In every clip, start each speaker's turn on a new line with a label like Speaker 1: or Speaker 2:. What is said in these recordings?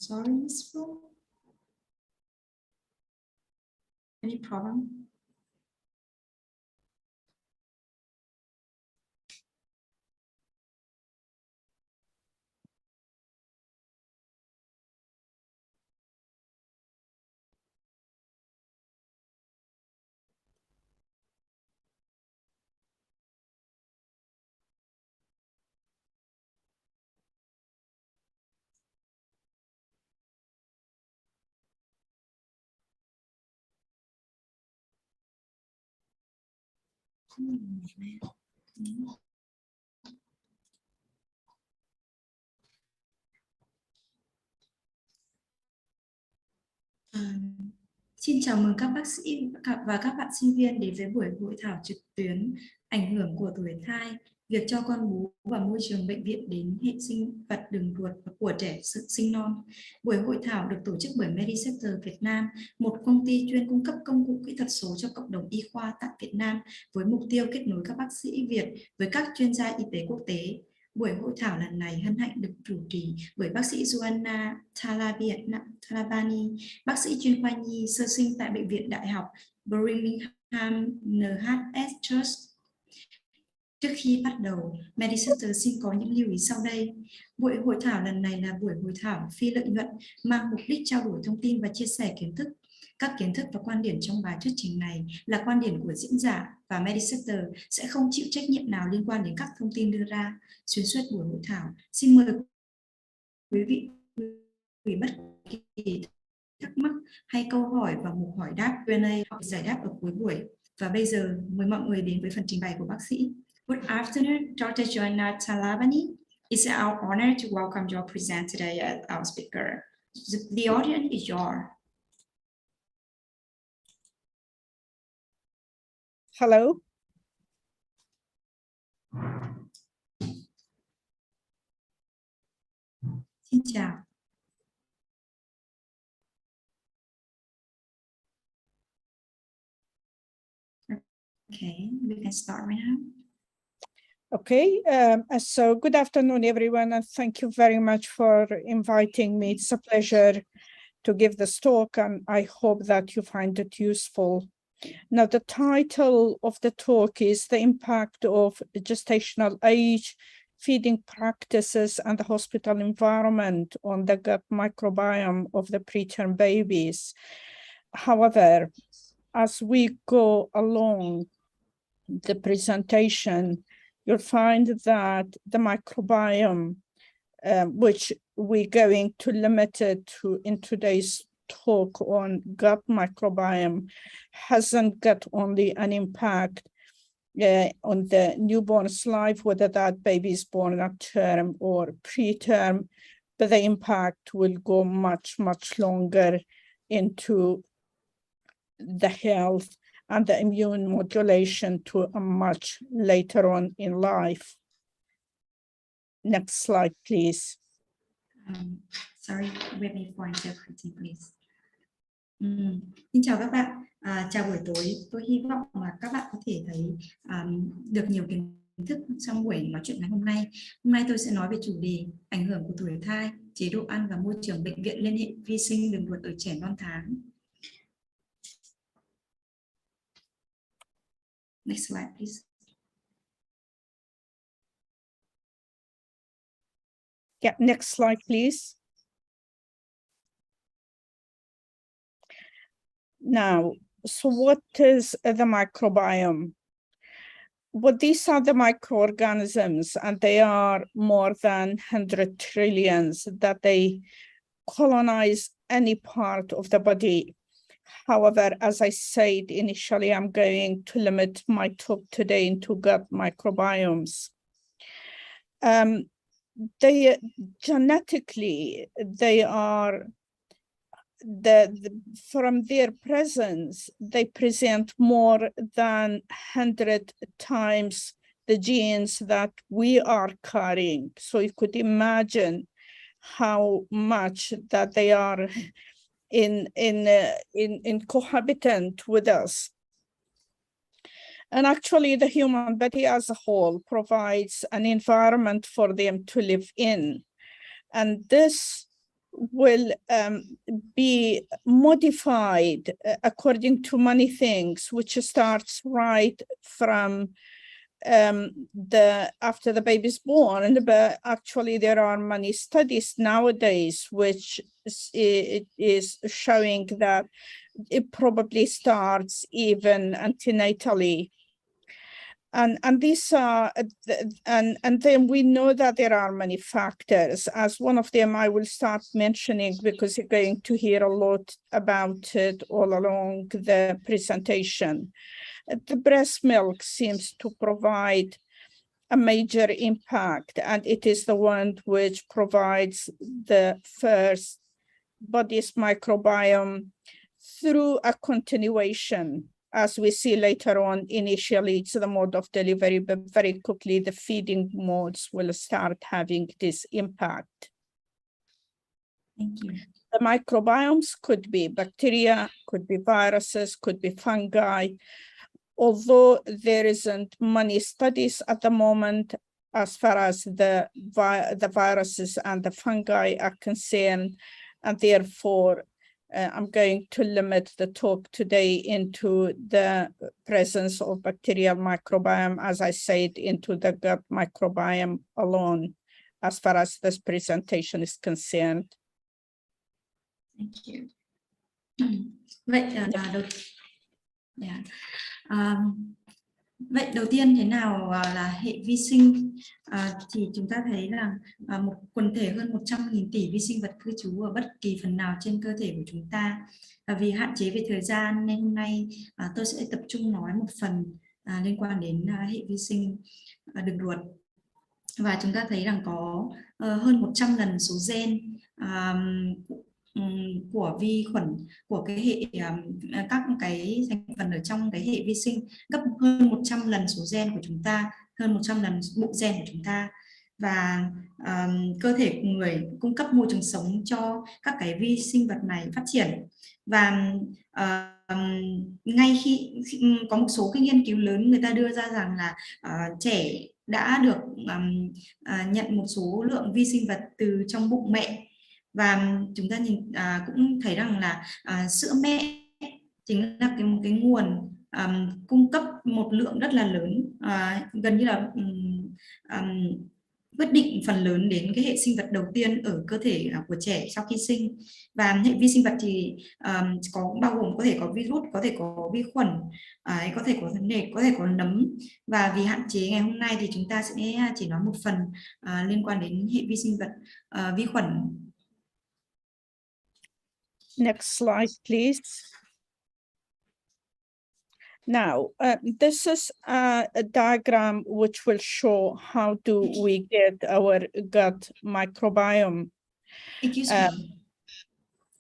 Speaker 1: Sorry, Miss Flo. Any problem? Xin chào mừng các bác sĩ và các bạn sinh viên đến với buổi hội thảo trực tuyến ảnh hưởng của tuổi thai, việc cho con bú và môi trường bệnh viện đến hệ sinh vật đường ruột của trẻ sinh non. Buổi hội thảo được tổ chức bởi Medisetter Vietnam, một công ty chuyên cung cấp công cụ kỹ thuật số cho cộng đồng y khoa tại Việt Nam với mục tiêu kết nối các bác sĩ Việt với các chuyên gia y tế quốc tế. Buổi hội thảo lần này hân hạnh được chủ trì bởi bác sĩ Joanne Al Talabani, bác sĩ chuyên khoa nhi sơ sinh tại Bệnh viện Đại học Birmingham NHS Trust. Trước khi bắt đầu, Medisetter xin có những lưu ý sau đây. Buổi hội thảo lần này là buổi hội thảo phi lợi nhuận mang mục đích trao đổi thông tin và chia sẻ kiến thức. Các kiến thức và quan điểm trong bài thuyết trình này là quan điểm của diễn giả và Medisetter sẽ không chịu trách nhiệm nào liên quan đến các thông tin đưa ra. Xuyên suốt buổi hội thảo, xin mời quý vị gửi bất kỳ thắc mắc hay câu hỏi vào mục hỏi đáp Q&A hoặc giải đáp ở cuối buổi. Và bây giờ mời mọi người đến với phần trình bày của bác sĩ. Good afternoon, Dr. Joanne Al Talabani. It's our honor to welcome your present today as our speaker. The audience is yours.
Speaker 2: Hello.
Speaker 1: Xin chào. Okay, we can start right now.
Speaker 2: Okay, so good afternoon, everyone, and thank you very much for inviting me. It's a pleasure to give this talk, and I hope that you find it useful. Now, the title of the talk is The Impact of Gestational Age, Feeding Practices, and the Hospital Environment on the Gut Microbiome of the Preterm Babies. However, as we go along the presentation, you'll find that the microbiome, which we're going to limit it to in today's talk on gut microbiome, hasn't got only an impact on the newborn's life, whether that baby is born at term or preterm, but the impact will go much, much longer into the health and the immune modulation to a much later on in life. Next slide, please.
Speaker 1: Sorry, let me point everything, please. Xin chào các bạn. Chào buổi tối. Tôi hy vọng là các bạn có thể thấy được nhiều kiến thức trong buổi nói chuyện ngày hôm nay. Hôm nay tôi sẽ nói về chủ đề ảnh hưởng của tuổi thai, chế độ ăn và môi trường bệnh viện liên hệ vi sinh đường ruột ở trẻ non tháng. Next slide, please.
Speaker 2: Yeah, next slide, please. Now, so what is the microbiome? Well, these are the microorganisms, and they are more than 100 trillions that they colonize any part of the body. However, as I said initially, I'm going to limit my talk today into gut microbiomes. They genetically, they are from their presence, they present more than 100 times the genes that we are carrying. So you could imagine how much that they are in cohabitant with us. And actually the human body as a whole provides an environment for them to live in. And this will be modified according to many things, which starts right from after the baby is born. But actually there are many studies nowadays which is showing that it probably starts even antenatally. And these are, and then we know that there are many factors. As one of them I will start mentioning, because you're going to hear a lot about it all along the presentation. The breast milk seems to provide a major impact, and it is the one which provides the first body's microbiome through a continuation. As we see later on, initially it's the mode of delivery, but very quickly the feeding modes will start having this impact.
Speaker 1: Thank you.
Speaker 2: The microbiomes could be bacteria, could be viruses, could be fungi. Although there isn't many studies at the moment as far as the viruses and the fungi are concerned, and therefore I'm going to limit the talk today into the presence of bacterial microbiome, as I said, into the gut microbiome alone, as far as this presentation is concerned.
Speaker 1: Thank you. Vậy vậy đầu tiên thế nào là hệ vi sinh? Thì chúng ta thấy là một quần thể hơn 100.000 tỷ vi sinh vật cư trú ở bất kỳ phần nào trên cơ thể của chúng ta. Vì hạn chế về thời gian nên hôm nay tôi sẽ tập trung nói một phần liên quan đến hệ vi sinh đường ruột. Và chúng ta thấy rằng có hơn 100 lần số gen của vi khuẩn, của cái hệ các cái thành phần ở trong cái hệ vi sinh, gấp hơn 100 lần số gen của chúng ta, hơn 100 lần bộ gen của chúng ta. Và cơ thể của người cung cấp môi trường sống cho các cái vi sinh vật này phát triển. Và ngay khi có một số cái nghiên cứu lớn người ta đưa ra rằng là trẻ đã được nhận một số lượng vi sinh vật từ trong bụng mẹ. Và chúng ta cũng thấy rằng là sữa mẹ chính là cái nguồn cung cấp một lượng rất là lớn, gần như là quyết định phần lớn đến cái hệ sinh vật đầu tiên ở cơ thể của trẻ sau khi sinh. Và hệ vi sinh vật thì có bao gồm có thể có virus, có thể có vi khuẩn, có thể có vấn đề, có thể có nấm. Và vì hạn chế ngày hôm nay thì chúng ta sẽ chỉ nói một phần liên quan đến hệ vi sinh vật vi khuẩn.
Speaker 2: Next slide, please. Now, this is a diagram which will show how do we get our gut microbiome.
Speaker 1: Excuse me.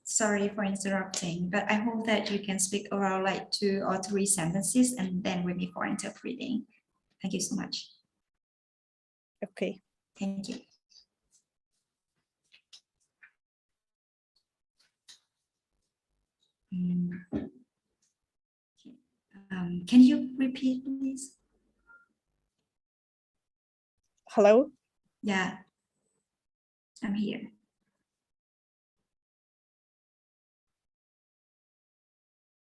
Speaker 1: Sorry for interrupting, but I hope that you can speak around like 2 or 3 sentences and then with me for interpreting. Thank you so much.
Speaker 2: Okay.
Speaker 1: Thank you. Can you repeat, please?
Speaker 2: Hello?
Speaker 1: Yeah, I'm here.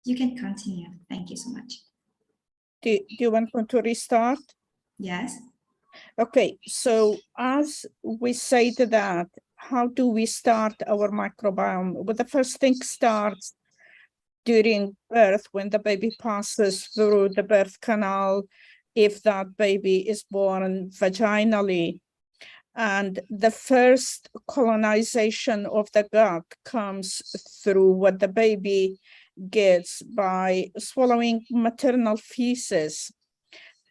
Speaker 1: You can continue. Thank you so much.
Speaker 2: Do you want me to restart?
Speaker 1: Yes.
Speaker 2: Okay, so as we said that, how do we start our microbiome? Well, the first thing starts during birth, when the baby passes through the birth canal, if that baby is born vaginally. And the first colonization of the gut comes through what the baby gets by swallowing maternal feces.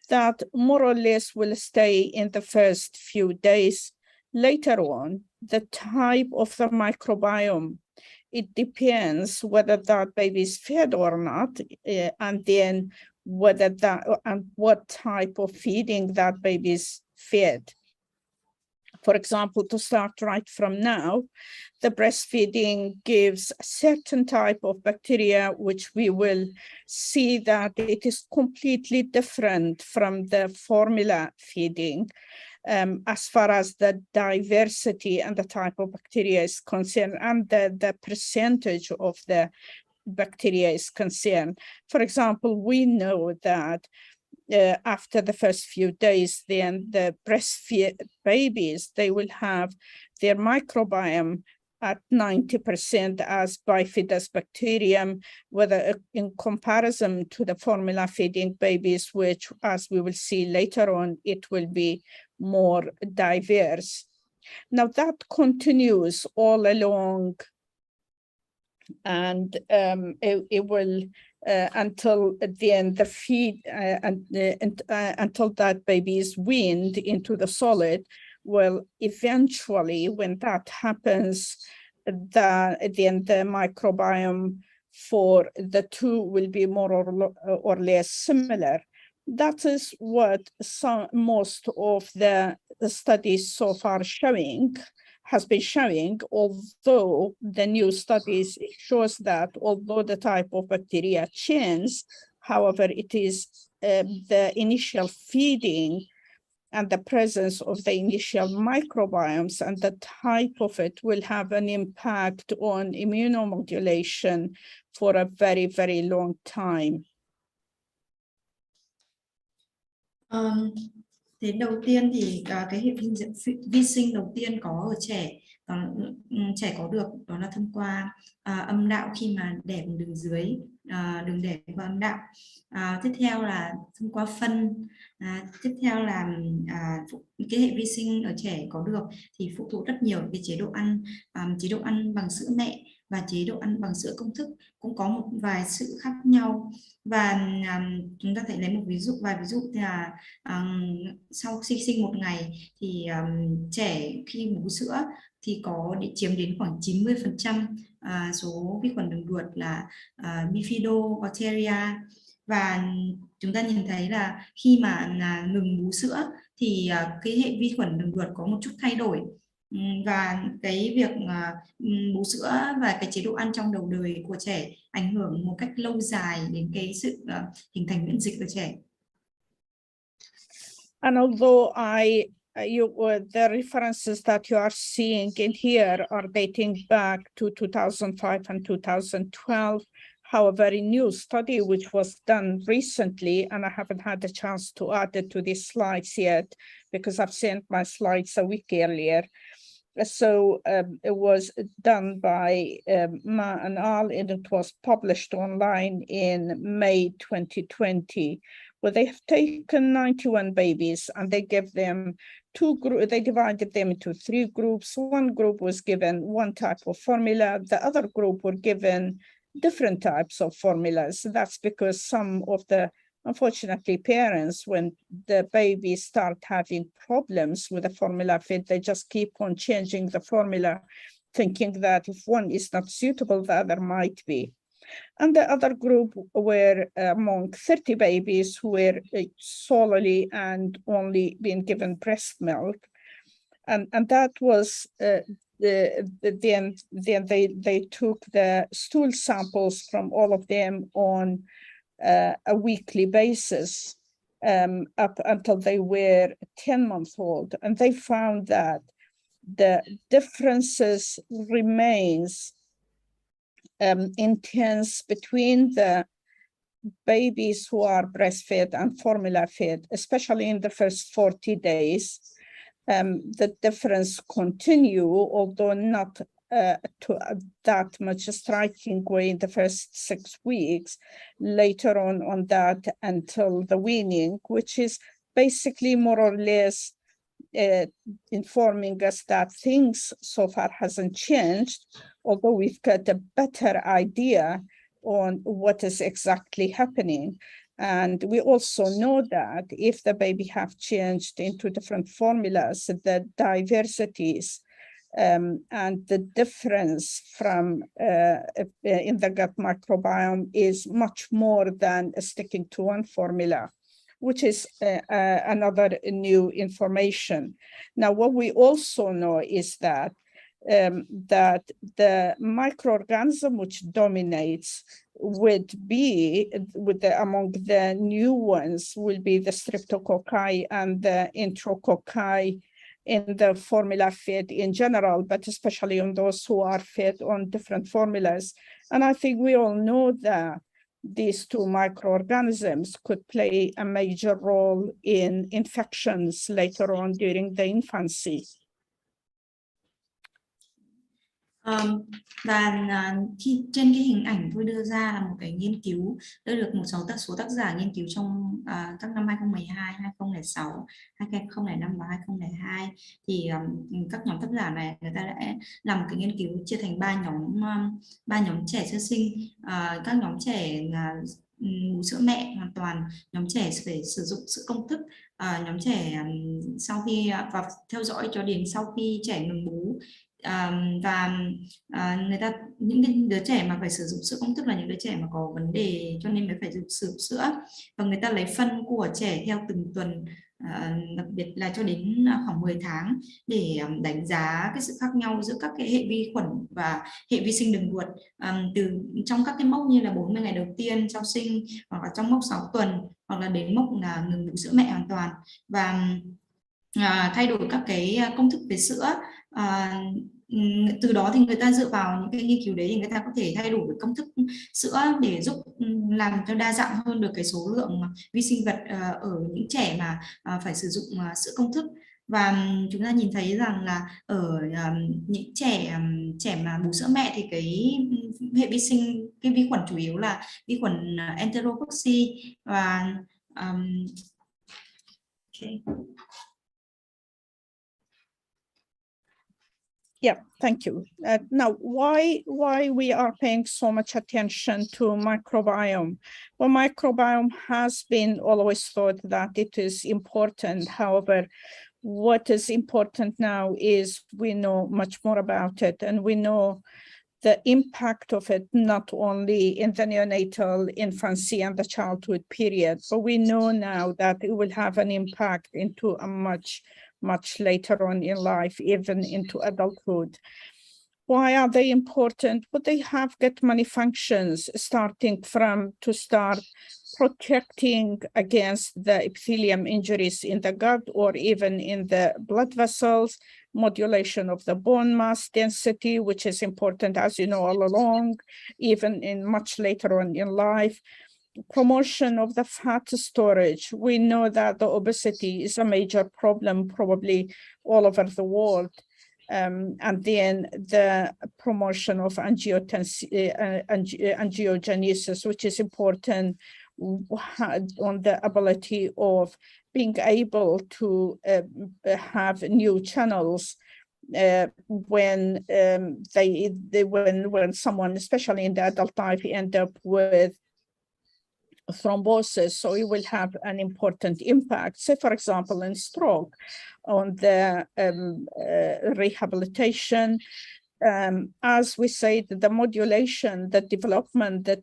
Speaker 2: That more or less will stay in the first few days. Later on, the type of the microbiome, it depends whether that baby is fed or not, and then whether that and what type of feeding that baby is fed. For example, to start right from now, the breastfeeding gives a certain type of bacteria, which we will see that it is completely different from the formula feeding. as far as the diversity and the type of bacteria is concerned, and the percentage of the bacteria is concerned. For example, we know that after the first few days, then the breastfed babies, they will have their microbiome at 90% as bifidus bacterium, whether in comparison to the formula feeding babies, which, as we will see later on, it will be more diverse. Now that continues all along, and it will until the end the feed until that baby is weaned into the solid. Well, eventually, when that happens, then the microbiome for the two will be more or less similar. That is what most of the studies so far has been showing, although the new studies shows that although the type of bacteria changes, however, it is the initial feeding and the presence of the initial microbiomes and the type of it will have an impact on immunomodulation for a very, very long time.
Speaker 1: Thế đầu tiên thì cái hệ vi sinh đầu tiên có ở trẻ, trẻ có được đó là thông qua âm đạo khi mà đẻ bằng đường dưới, đường đẻ qua âm đạo. Tiếp theo là thông qua phân. Tiếp theo là cái hệ vi sinh ở trẻ có được thì phụ thuộc rất nhiều cái chế độ ăn bằng sữa mẹ và chế độ ăn bằng sữa công thức cũng có một vài sự khác nhau. Và chúng ta thể lấy một vài ví dụ thì là sau khi sinh một ngày thì trẻ khi bú sữa thì có chiếm đến khoảng 90% số vi khuẩn đường ruột là Bifidobacteria. Và chúng ta nhìn thấy là khi mà ngừng bú sữa thì cái hệ vi khuẩn đường ruột có một chút thay đổi, và cái việc bú sữa và cái chế độ ăn trong đầu đời của trẻ ảnh hưởng một cách lâu dài đến cái sự hình thành miễn dịch của trẻ.
Speaker 2: And although the references that you are seeing in here are dating back to 2005 and 2012, however, a new study which was done recently, and I haven't had a chance to add it to these slides yet because I've sent my slides a week earlier. So it was done by Joanne Al, and it was published online in May 2020, where they have taken 91 babies and they gave them they divided them into 3 groups. One group was given one type of formula, the other group were given different types of formulas. That's because some of the, unfortunately, parents, when the babies start having problems with the formula fit, they just keep on changing the formula, thinking that if one is not suitable, the other might be. And the other group were among 30 babies who were solely and only being given breast milk. And that was then they took the stool samples from all of them on a weekly basis up until they were 10 months old. And they found that the differences remains intense between the babies who are breastfed and formula fed, especially in the first 40 days. The difference continue, although not to that much striking way in the first 6 weeks, later on that until the weaning, which is basically more or less informing us that things so far hasn't changed, although we've got a better idea on what is exactly happening. And we also know that if the baby have changed into different formulas, the diversities and the difference from in the gut microbiome is much more than sticking to one formula, which is another new information. Now, what we also know is that that the microorganism which dominates would be among the new ones will be the streptococci and the enterococci in the formula fed in general, but especially on those who are fed on different formulas. And I think we all know that these two microorganisms could play a major role in infections later on during the infancy.
Speaker 1: Trên cái hình ảnh tôi đưa ra là một cái nghiên cứu đã được một số tác giả nghiên cứu trong các năm 2012, 2006, 2005 và 2002. Thì các nhóm tác giả này người ta đã làm một cái nghiên cứu chia thành ba nhóm trẻ sơ sinh. Các nhóm trẻ bú sữa mẹ hoàn toàn, nhóm trẻ phải sử dụng sữa công thức, nhóm trẻ sau khi và theo dõi cho đến sau khi trẻ ngừng bú. Và những đứa trẻ mà phải sử dụng sữa công thức là những đứa trẻ mà có vấn đề cho nên mới phải sử dụng sữa, và người ta lấy phân của trẻ theo từng tuần, đặc biệt là cho đến khoảng 10 tháng để đánh giá cái sự khác nhau giữa các cái hệ vi khuẩn và hệ vi sinh đường ruột từ trong các cái mốc như là 40 ngày đầu tiên sau sinh, hoặc là trong mốc 6 tuần, hoặc là đến mốc là ngừng bú sữa mẹ hoàn toàn, và thay đổi các cái công thức về sữa. Từ đó thì người ta dựa vào những cái nghiên cứu đấy thì người ta có thể thay đổi công thức sữa để giúp làm cho đa dạng hơn được cái số lượng vi sinh vật ở những trẻ mà phải sử dụng sữa công thức. Và chúng ta nhìn thấy rằng là ở những trẻ mà bú sữa mẹ thì cái hệ vi sinh, cái vi khuẩn chủ yếu là vi khuẩn Enterococci và okay.
Speaker 2: Yeah, thank you. Now, why we are paying so much attention to microbiome? Well, microbiome has been always thought that it is important. However, what is important now is we know much more about it, and we know the impact of it not only in the neonatal infancy and the childhood period, but we know now that it will have an impact into a much later on in life, even into adulthood. Why are they important? Well, they have got many functions, starting from to start protecting against the epithelium injuries in the gut or even in the blood vessels, modulation of the bone mass density, which is important, as you know, all along, even in much later on in life. Promotion of the fat storage. We know that the obesity is a major problem probably all over the world. And then the promotion of angiogenesis, which is important on the ability of being able to have new channels when someone, especially in the adult life, end up with thrombosis, so it will have an important impact. Say, for example, in stroke, on the rehabilitation, as we say, the modulation, the development, the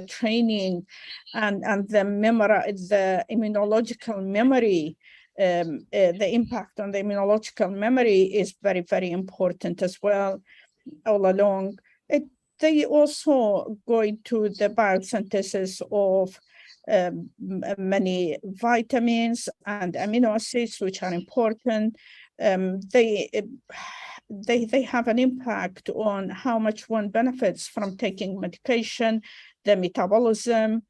Speaker 2: training, and the memory, the immunological memory. The impact on the immunological memory is very, very important as well. All along, they also go into the biosynthesis of many vitamins and amino acids, which are important. They have an impact on how much one benefits from taking medication, the metabolism,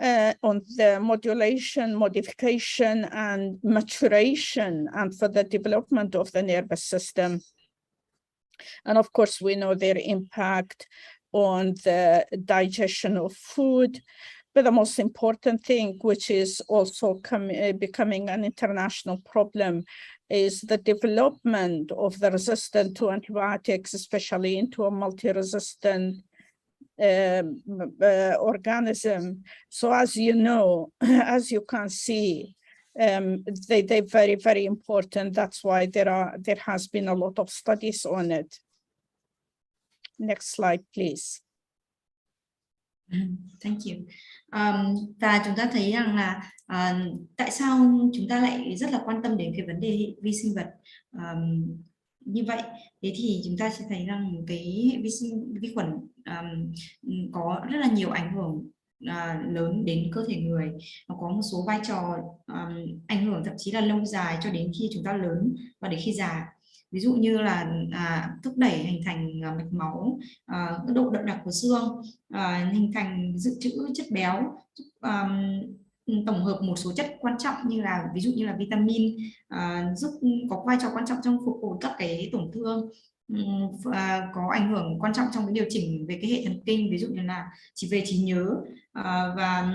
Speaker 2: on the modulation, modification, and maturation, and for the development of the nervous system. And of course, we know their impact on the digestion of food. But the most important thing, which is also becoming an international problem, is the development of the resistance to antibiotics, especially into a multi-resistant organism. So as you know, as you can see, they're very, very important. That's why there has been a lot of studies on it. Next slide, please.
Speaker 1: Thank you. Và chúng ta thấy rằng là tại sao chúng ta lại rất là quan tâm đến cái vấn đề vi sinh vật. như vậy. Thế thì chúng ta sẽ thấy rằng cái vi khuẩn có rất là nhiều ảnh hưởng lớn đến cơ thể người. Nó có một số vai trò ảnh hưởng thậm chí là lâu dài cho đến khi chúng ta lớn và đến khi già. Ví dụ như là thúc đẩy hình thành mạch máu, độ đậm đặc của xương, hình thành dự trữ chất béo, tổng hợp một số chất quan trọng như là ví dụ như là vitamin, giúp có vai trò quan trọng trong phục hồi các cái tổn thương, và có ảnh hưởng quan trọng trong cái điều chỉnh về cái hệ thần kinh, ví dụ như là chỉ về trí nhớ, và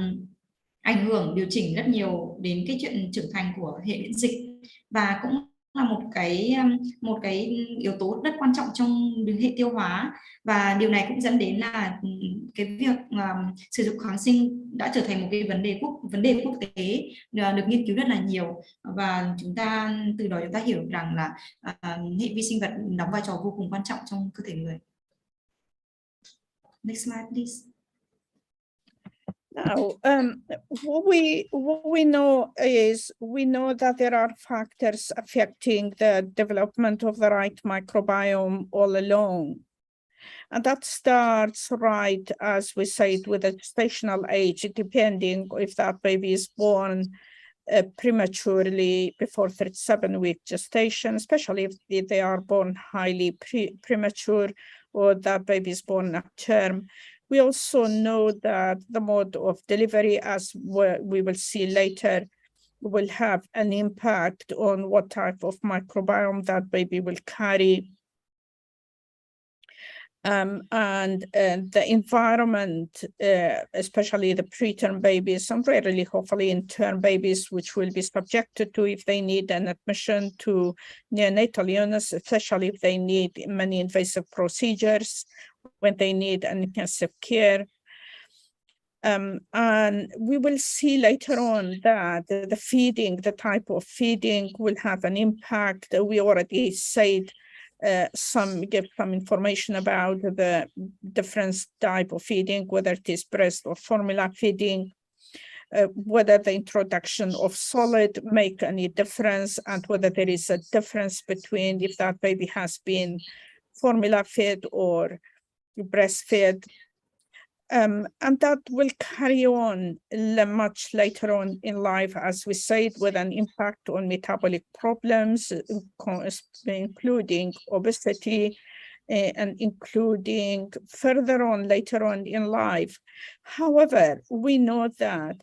Speaker 1: ảnh hưởng điều chỉnh rất nhiều đến cái chuyện trưởng thành của hệ miễn dịch, và cũng là một cái yếu tố rất quan trọng trong đường hệ tiêu hóa. Và điều này cũng dẫn đến là cái việc sử dụng kháng sinh đã trở thành một cái vấn đề quốc tế, được nghiên cứu rất là nhiều, và chúng ta từ đó chúng ta hiểu rằng là hệ vi sinh vật đóng vai trò vô cùng quan trọng trong cơ thể người. Next slide, please.
Speaker 2: Now, what we know is we know that there are factors affecting the development of the right microbiome all along. And that starts right, as we said, with the gestational age, depending if that baby is born prematurely before 37-week gestation, especially if they are born highly premature or that baby is born at term. We also know that the mode of delivery, as we will see later, will have an impact on what type of microbiome that baby will carry. And the environment, especially the preterm babies and rarely, hopefully, in-term babies, which will be subjected to if they need an admission to neonatal units, especially if they need many invasive procedures, when they need an intensive care. And we will see later on that the feeding, the type of feeding will have an impact. We already said give some information about the different type of feeding, whether it is breast or formula feeding, whether the introduction of solid make any difference, and whether there is a difference between if that baby has been formula fed or breastfed. And that will carry on much later on in life, as we said, with an impact on metabolic problems, including obesity, and including further on later on in life. However, we know that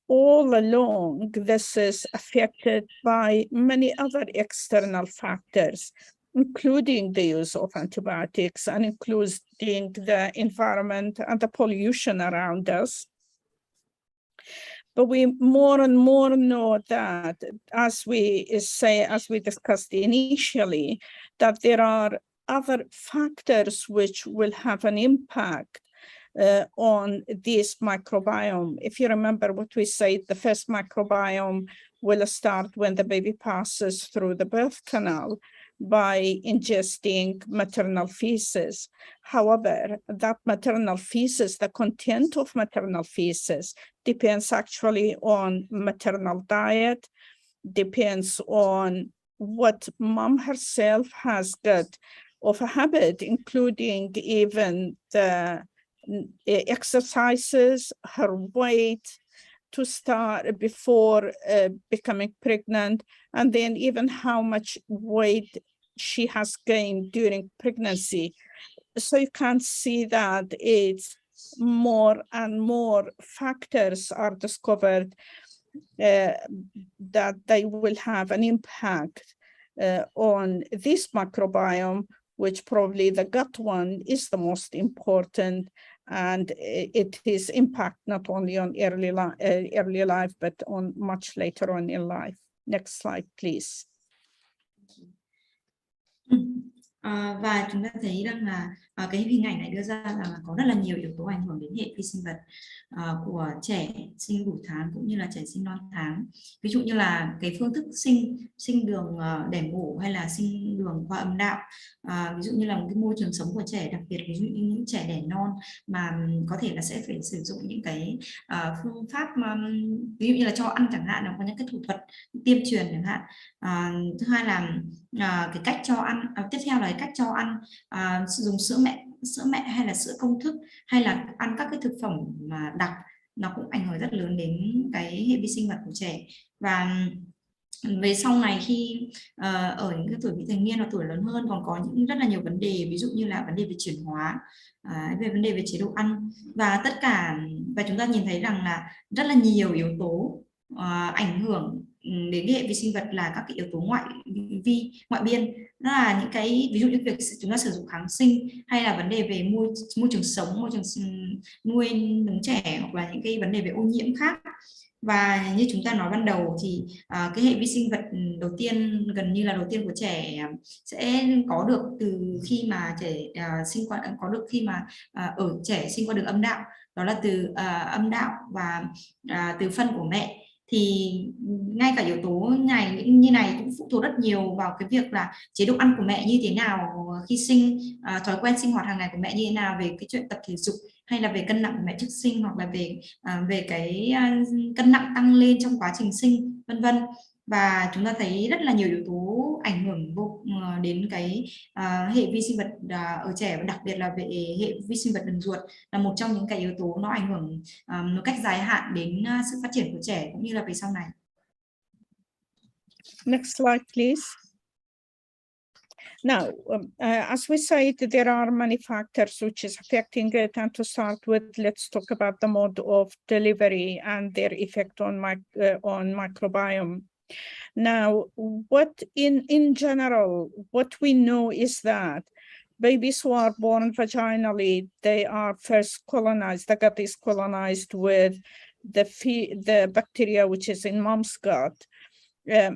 Speaker 2: all along this is affected by many other external factors, including the use of antibiotics and including the environment and the pollution around us. But we more and more know that, as we discussed initially, that there are other factors which will have an impact on this microbiome. If you remember what we said, the first microbiome will start when the baby passes through the birth canal by ingesting maternal feces. However, that maternal feces, the content of maternal feces, depends actually on maternal diet, depends on what mom herself has got of a habit, including even the exercises, her weight to start before becoming pregnant, and then even how much weight she has gained during pregnancy. So you can see that it's more and more factors are discovered that they will have an impact on this microbiome, which probably the gut one is the most important, and it is impact not only on early life, but on much later on in life. Next slide, please.
Speaker 1: Và chúng ta thấy rằng là cái hình ảnh này đưa ra là có rất là nhiều yếu tố ảnh hưởng đến hệ vi sinh vật của trẻ sinh đủ tháng cũng như là trẻ sinh non tháng. Ví dụ như là cái phương thức sinh đường đẻ mổ hay là sinh đường qua âm đạo, ví dụ như là một cái môi trường sống của trẻ, đặc biệt ví dụ như những trẻ đẻ non mà có thể là sẽ phải sử dụng những cái phương pháp ví dụ như là cho ăn chẳng hạn, nó có những cái thủ thuật tiêm truyền chẳng hạn. Thứ hai là cái cách cho ăn. Tiếp theo là cái cách cho ăn, sử dụng sữa mẹ hay là sữa công thức, hay là ăn các cái thực phẩm mà đặc, nó cũng ảnh hưởng rất lớn đến cái hệ vi sinh vật của trẻ. Và về sau này khi ở những cái tuổi vị thành niên và tuổi lớn hơn còn có những rất là nhiều vấn đề, ví dụ như là vấn đề về chuyển hóa, về vấn đề về chế độ ăn, và tất cả, và chúng ta nhìn thấy rằng là rất là nhiều yếu tố ảnh hưởng đến cái hệ vi sinh vật, là các cái yếu tố ngoại biên. Đó là những cái ví dụ như việc chúng ta sử dụng kháng sinh, hay là vấn đề về môi trường sống, môi trường nuôi nấng trẻ, hoặc là những cái vấn đề về ô nhiễm khác. Và như chúng ta nói ban đầu thì cái hệ vi sinh vật đầu tiên, gần như là đầu tiên của trẻ, sẽ có được từ khi mà trẻ sinh qua, có được khi mà ở trẻ sinh qua đường âm đạo, đó là từ âm đạo và từ phân của mẹ. Thì ngay cả yếu tố này như này cũng phụ thuộc rất nhiều vào cái việc là chế độ ăn của mẹ như thế nào khi sinh, thói quen sinh hoạt hàng ngày của mẹ như thế nào, về cái chuyện tập thể dục, hay là về cân nặng của mẹ trước sinh, hoặc là về cái cân nặng tăng lên trong quá trình sinh, vân vân. Và chúng ta thấy rất là nhiều yếu tố ảnh hưởng đến cái hệ vi sinh vật ở trẻ, và đặc biệt là về hệ vi sinh vật đường ruột, là một trong những cái yếu tố nó ảnh hưởng một cách dài hạn đến sự phát triển của trẻ cũng như là về sau này.
Speaker 2: Next slide, please. Now, as we said, there are many factors which is affecting it, and to start with, let's talk about the mode of delivery and their effect on microbiome. Now, what in general, what we know is that babies who are born vaginally, they are first colonized. The gut is colonized with the bacteria which is in mom's gut.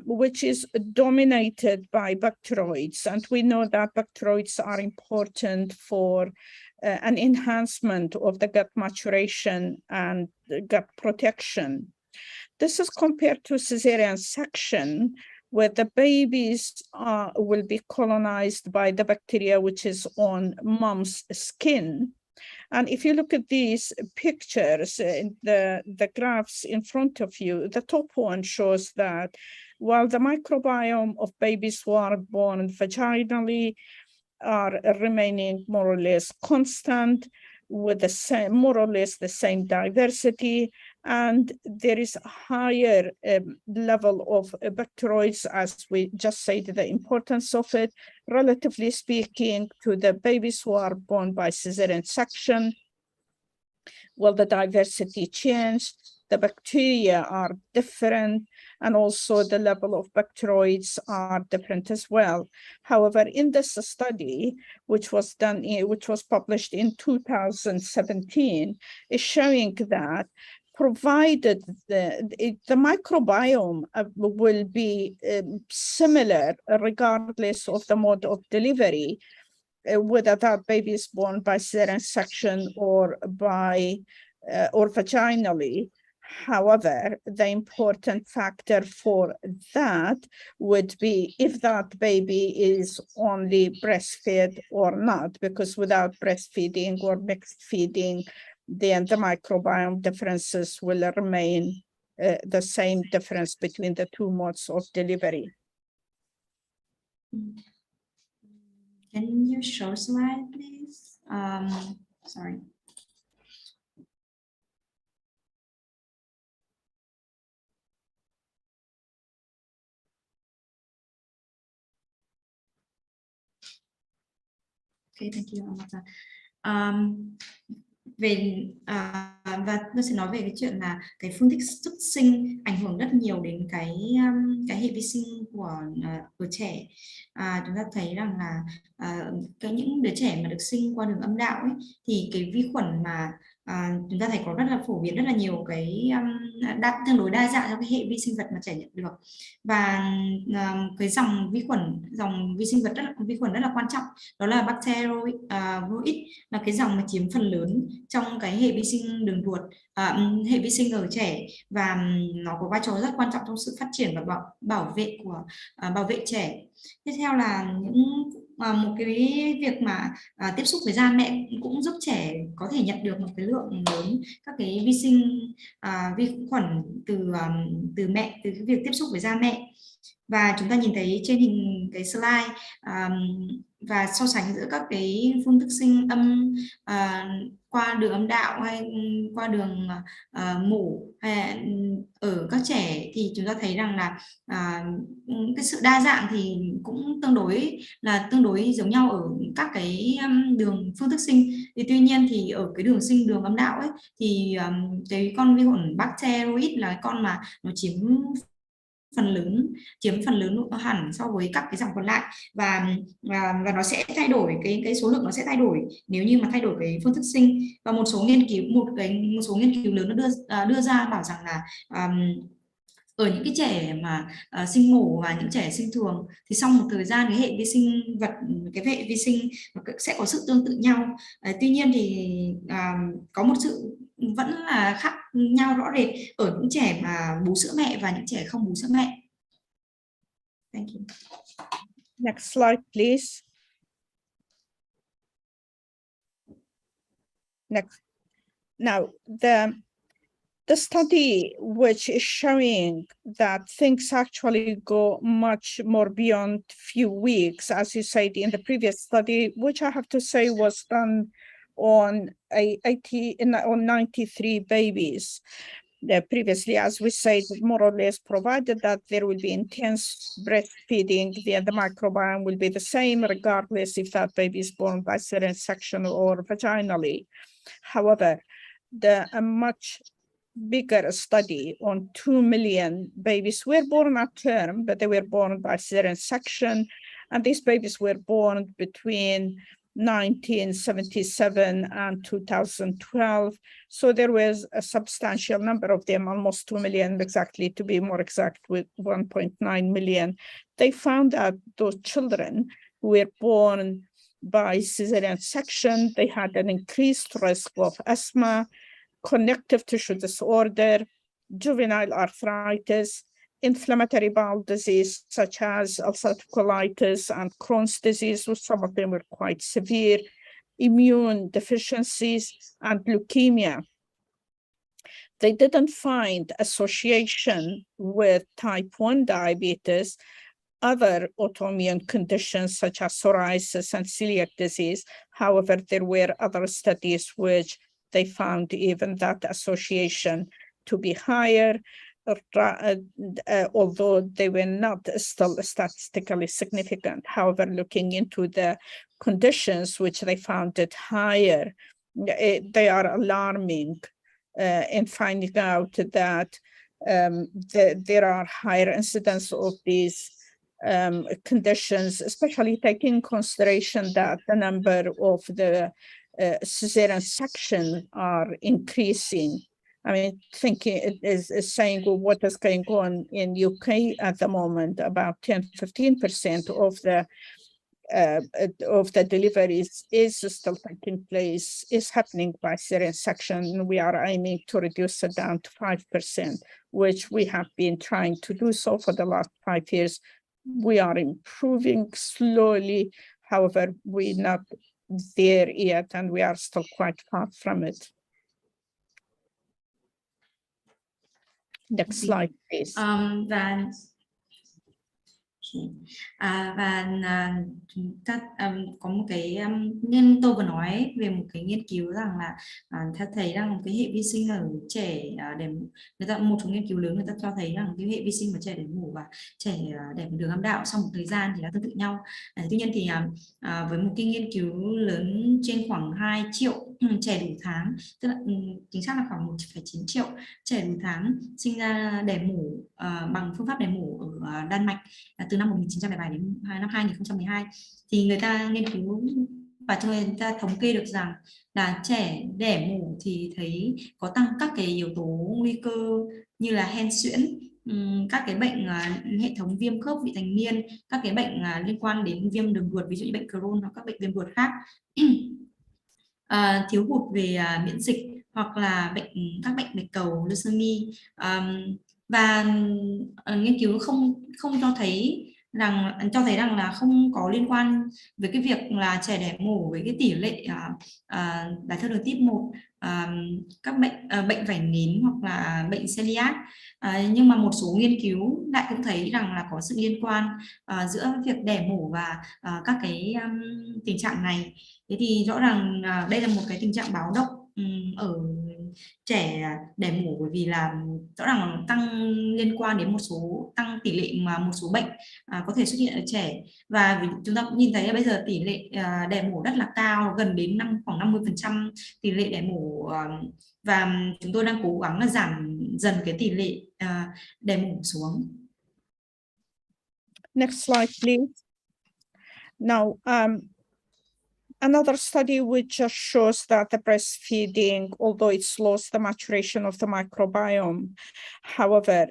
Speaker 2: Which is dominated by bacteroids. And we know that bacteroids are important for an enhancement of the gut maturation and gut protection. This is compared to cesarean section, where the babies will be colonized by the bacteria which is on mom's skin. And if you look at these pictures, the graphs in front of you, the top one shows that while the microbiome of babies who are born vaginally are remaining more or less constant, with the same, more or less the same diversity, and there is a higher level of bacteroids, as we just said, the importance of it, relatively speaking, to the babies who are born by cesarean section. Well, the diversity changed, the bacteria are different, and also the level of bacteroids are different as well. However, in this study, which was published in 2017, is showing that provided the microbiome will be similar regardless of the mode of delivery, whether that baby is born by cesarean section or or vaginally. However, the important factor for that would be if that baby is only breastfed or not, because without breastfeeding or mixed feeding, then the microbiome differences will remain the same difference between the two modes of delivery.
Speaker 1: Can you show slide, please? Sorry. Okay, thank you, Amata. Và tôi sẽ nói về cái chuyện là cái phương thức xuất sinh ảnh hưởng rất nhiều đến cái hệ vi sinh của trẻ. Chúng ta thấy rằng là những đứa trẻ mà được sinh qua đường âm đạo ấy, thì cái vi khuẩn mà chúng ta thấy có rất là phổ biến, rất là nhiều cái tương đối đa dạng trong cái hệ vi sinh vật mà trẻ nhận được. Và cái dòng vi sinh vật vi khuẩn rất là quan trọng, đó là Bacteroid là cái dòng mà chiếm phần lớn trong cái hệ vi sinh đường ruột, hệ vi sinh ở trẻ, và nó có vai trò rất quan trọng trong sự phát triển và bảo vệ trẻ. Tiếp theo là một cái việc mà tiếp xúc với da mẹ cũng giúp trẻ có thể nhận được một cái lượng lớn các cái vi khuẩn từ mẹ, từ cái việc tiếp xúc với da mẹ. Và chúng ta nhìn thấy trên hình cái slide và so sánh giữa các cái phương thức sinh âm qua đường âm đạo hay qua đường mổ hay ở các trẻ, thì chúng ta thấy rằng là cái sự đa dạng thì cũng tương đối giống nhau ở các cái đường phương thức sinh. Thì tuy nhiên thì ở cái đường sinh đường âm đạo ấy thì cái con vi khuẩn bacteroid là cái con mà nó chiếm phần lớn hẳn so với các cái dòng còn lại, và nó sẽ thay đổi cái số lượng, nó sẽ thay đổi nếu như mà thay đổi cái phương thức sinh. Và một số nghiên cứu lớn nó đưa ra bảo rằng là ở những cái trẻ mà sinh mổ và những trẻ sinh thường thì sau một thời gian cái hệ vi sinh sẽ có sự tương tự nhau. Tuy nhiên thì có một sự vẫn là khác nhau rõ rệt ở những trẻ mà bú sữa mẹ và những trẻ không bú sữa mẹ. Thank you.
Speaker 2: Next slide, please. Next. Now, the study which is showing that things actually go much more beyond few weeks, as you said in the previous study, which I have to say was done on 93 babies. Previously, as we said, more or less provided that there will be intense breastfeeding, the microbiome will be the same regardless if that baby is born by cesarean section or vaginally. However, a much bigger study on 2 million babies were born at term, but they were born by cesarean section, and these babies were born between 1977 and 2012. So there was a substantial number of them, almost 2 million exactly, to be more exact, with 1.9 million. They found that those children who were born by cesarean section, they had an increased risk of asthma, connective tissue disorder, juvenile arthritis, inflammatory bowel disease such as ulcerative colitis and Crohn's disease, which some of them were quite severe, immune deficiencies, and leukemia. They didn't find association with type 1 diabetes, other autoimmune conditions such as psoriasis and celiac disease. However, there were other studies which they found even that association to be higher, although they were not still statistically significant. However, looking into the conditions which they found it higher, they are alarming in finding out that there are higher incidence of these conditions, especially taking consideration that the number of the cesarean section are increasing. I mean, thinking it is saying, well, what is going on in UK at the moment? About 10-15% of the deliveries is still taking place, is happening by cesarean section. We are aiming to reduce it down to 5%, which we have been trying to do so for the last 5 years. We are improving slowly. However, we're not there yet, and we are still quite far from it. Next slide, please.
Speaker 1: Chúng ta có một cái nên tôi vừa nói về một cái nghiên cứu rằng là ta thấy rằng cái hệ vi sinh ở trẻ đẻ mổ, một số nghiên cứu lớn người ta cho thấy rằng cái hệ vi sinh của trẻ đẻ mổ và trẻ đẻ đường âm đạo sau một thời gian thì là tương tự nhau. Tuy nhiên thì với một cái nghiên cứu lớn trên khoảng 2 triệu trẻ đủ tháng, tức là chính xác là khoảng 1,9 triệu trẻ đủ tháng sinh ra đẻ mổ bằng phương pháp đẻ mổ ở Đan Mạch từ năm 1907 đến năm 2012, thì người ta nghiên cứu và người ta thống kê được rằng là trẻ đẻ mổ thì thấy có tăng các cái yếu tố nguy cơ như là hen suyễn, các cái bệnh hệ thống viêm khớp vị thành niên, các cái bệnh liên quan đến viêm đường ruột, ví dụ như bệnh Crohn hoặc các bệnh viêm ruột khác, thiếu hụt về miễn dịch hoặc là các bệnh bạch cầu leucemia. Và nghiên cứu không cho thấy rằng là không có liên quan với cái việc là trẻ đẻ mổ với cái tỷ lệ đái tháo đường type 1 các bệnh vảy nến hoặc là bệnh celiac. Nhưng mà một số nghiên cứu lại cũng thấy rằng là có sự liên quan giữa việc đẻ mổ và các cái tình trạng này. Thế thì rõ ràng đây là một cái tình trạng báo động ở trẻ đẻ mổ, bởi vì là rõ ràng là tăng liên quan đến một số tăng tỷ lệ mà một số bệnh có thể xuất hiện ở trẻ. Và chúng ta cũng nhìn thấy là bây giờ tỷ lệ đẻ mổ rất là cao, gần đến khoảng 50% tỷ lệ đẻ mổ, và chúng tôi đang cố gắng là giảm dần cái tỷ lệ đẻ mổ xuống.
Speaker 2: Next slide, please. Now, another study which just shows that the breastfeeding, although it slows the maturation of the microbiome, however,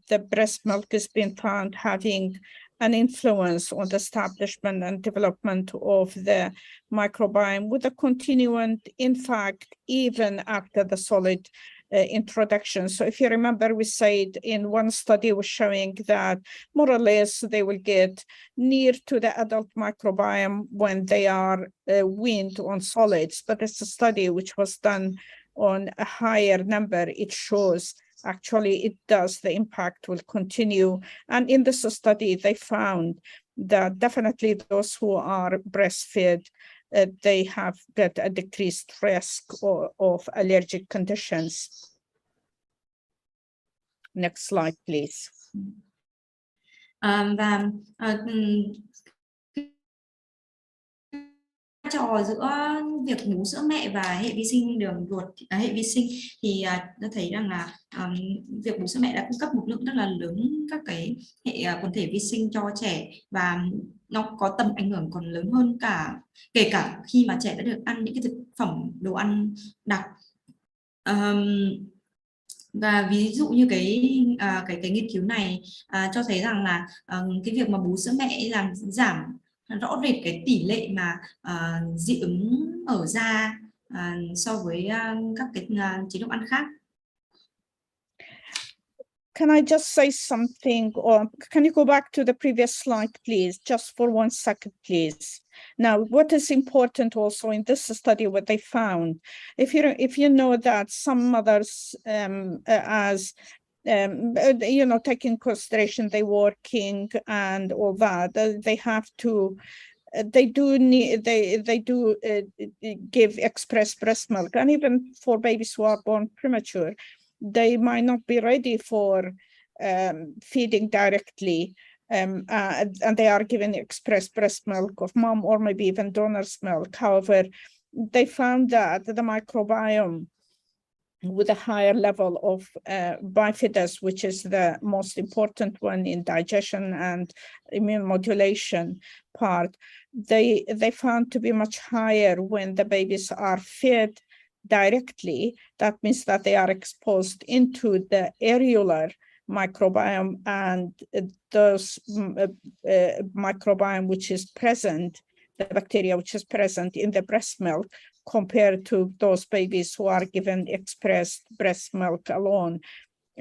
Speaker 2: the breast milk has been found having an influence on the establishment and development of the microbiome with a continuant, in fact, even after the solid introduction. So if you remember, we said in one study was showing that more or less they will get near to the adult microbiome when they are weaned on solids, but it's a study which was done on a higher number. It shows actually it does, the impact will continue. And in this study, they found that definitely those who are breastfed, they have got a decreased risk of allergic conditions. Next slide, please.
Speaker 1: Trò giữa việc bú sữa mẹ và hệ vi sinh đường ruột, hệ vi sinh, thì nó thấy rằng là việc bú sữa mẹ đã cung cấp một lượng rất là lớn các cái hệ quần thể vi sinh cho trẻ, và nó có tầm ảnh hưởng còn lớn hơn kể cả khi mà trẻ đã được ăn những cái thực phẩm đồ ăn đặc. Và ví dụ như cái nghiên cứu này cho thấy rằng là cái việc mà bú sữa mẹ làm giảm rõ rệt cái tỷ lệ mà dị ứng ở da so với các cái chế độ ăn khác.
Speaker 2: Can I just say something, or can you go back to the previous slide, please, just for 1 second, please? Now, what is important also in this study, what they found, if you know that some mothers, you know, taking consideration they working and all that, they have to. They do give express breast milk, and even for babies who are born premature, they might not be ready for feeding directly, and they are given express breast milk of mom or maybe even donor's milk. However, they found that the microbiome with a higher level of bifidus, which is the most important one in digestion and immune modulation part, they found to be much higher when the babies are fed directly. That means that they are exposed into the areolar microbiome, and those microbiome which is present, the bacteria which is present in the breast milk, compared to those babies who are given expressed breast milk alone.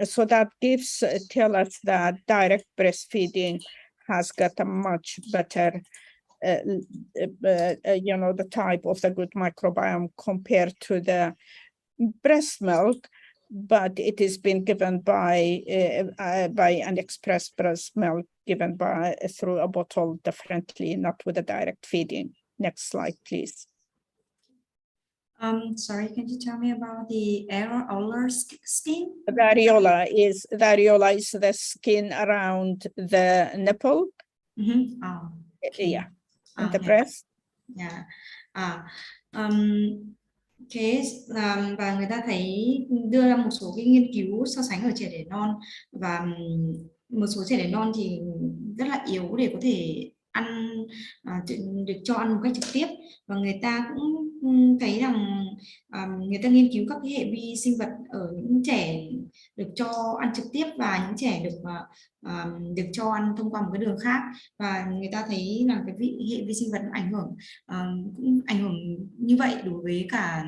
Speaker 2: So that tell us that direct breastfeeding has got a much better you know, the type of the good microbiome compared to the breast milk, but it is been given by an express breast milk given through a bottle differently, not with a direct feeding. Next slide, please.
Speaker 1: Sorry, can you tell me about the areolar skin?
Speaker 2: The areola is the skin around the nipple.
Speaker 1: Mm-hmm. Oh, okay.
Speaker 2: Yeah, and the breast.
Speaker 1: Yeah. Và người ta thấy đưa ra một số cái nghiên cứu so sánh ở trẻ đẻ non, và một số trẻ đẻ non thì rất là yếu để có thể ăn được cho ăn một cách trực tiếp, và người ta cũng thấy rằng người ta nghiên cứu các cái hệ vi sinh vật ở những trẻ được cho ăn trực tiếp và những trẻ được cho ăn thông qua một cái đường khác, và người ta thấy là cái hệ vi sinh vật cũng ảnh hưởng như vậy đối với cả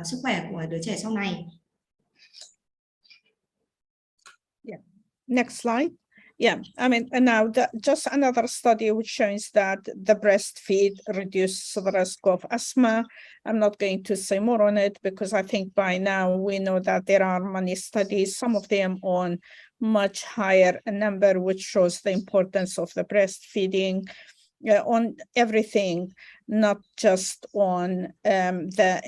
Speaker 1: sức khỏe của đứa trẻ sau này.
Speaker 2: Yeah. Next slide. Yeah, I mean, and now just another study which shows that the breastfeed reduces the risk of asthma. I'm not going to say more on it because I think by now we know that there are many studies, some of them on much higher number, which shows the importance of the breastfeeding on everything, not just on the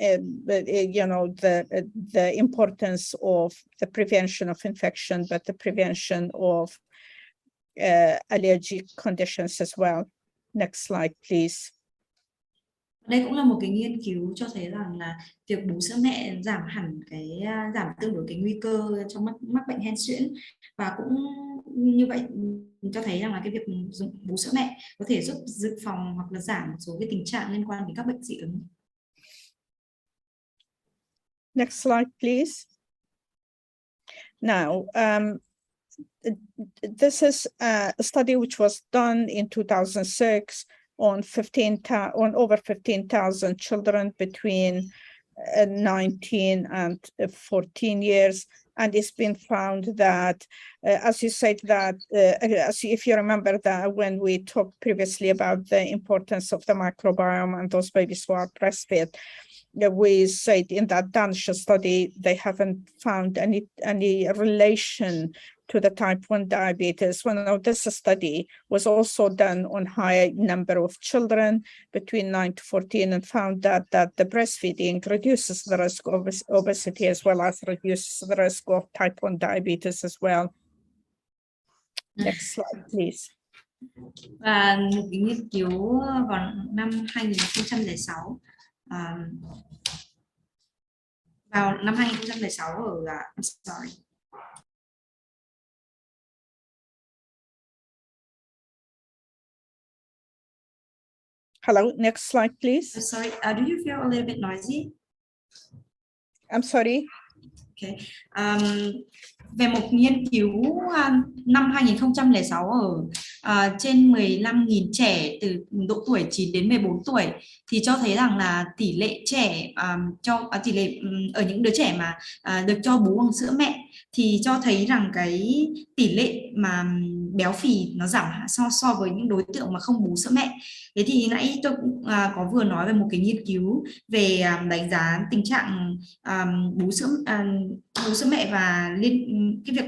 Speaker 2: importance of the prevention of infection, but the prevention of allergic conditions as well. Next slide, please.
Speaker 1: Đây cũng là một cái nghiên cứu cho thấy rằng là việc bú sữa mẹ giảm hẳn giảm tương đối cái nguy cơ trong mắc bệnh hen suyễn, và cũng như vậy cho thấy rằng là cái việc dùng bú sữa mẹ có thể giúp dự phòng hoặc là giảm một số cái tình trạng liên quan đến các bệnh dị ứng.
Speaker 2: Next slide, please. Now, this is a study which was done in 2006 on over 15,000 children between 19 and 14 years. And it's been found that, as you said, that if you remember that when we talked previously about the importance of the microbiome and those babies who are breastfed, we said in that Danish study, they haven't found any relation to the type 1 diabetes. Well, now this study was also done on high number of children between 9 to 14 and found that the breastfeeding reduces the risk of obesity as well as reduces the risk of type 1 diabetes as well. Next slide, please.
Speaker 1: Và một cái nghiên cứu vào năm 2006 vào năm 2006 ở sorry.
Speaker 2: Hello, next slide, please.
Speaker 1: Sorry, do you feel a little bit noisy?
Speaker 2: I'm sorry.
Speaker 1: Okay. Về một nghiên cứu năm 2006 ở trên 15.000 trẻ từ độ tuổi 9 đến 14 tuổi thì cho thấy rằng là tỷ lệ trẻ tỷ lệ ở những đứa trẻ mà được cho bú bằng sữa mẹ thì cho thấy rằng cái tỷ lệ mà béo phì nó giảm so với những đối tượng mà không bú sữa mẹ. Thế thì nãy tôi cũng có vừa nói về một cái nghiên cứu về đánh giá tình trạng bú sữa mẹ và cái việc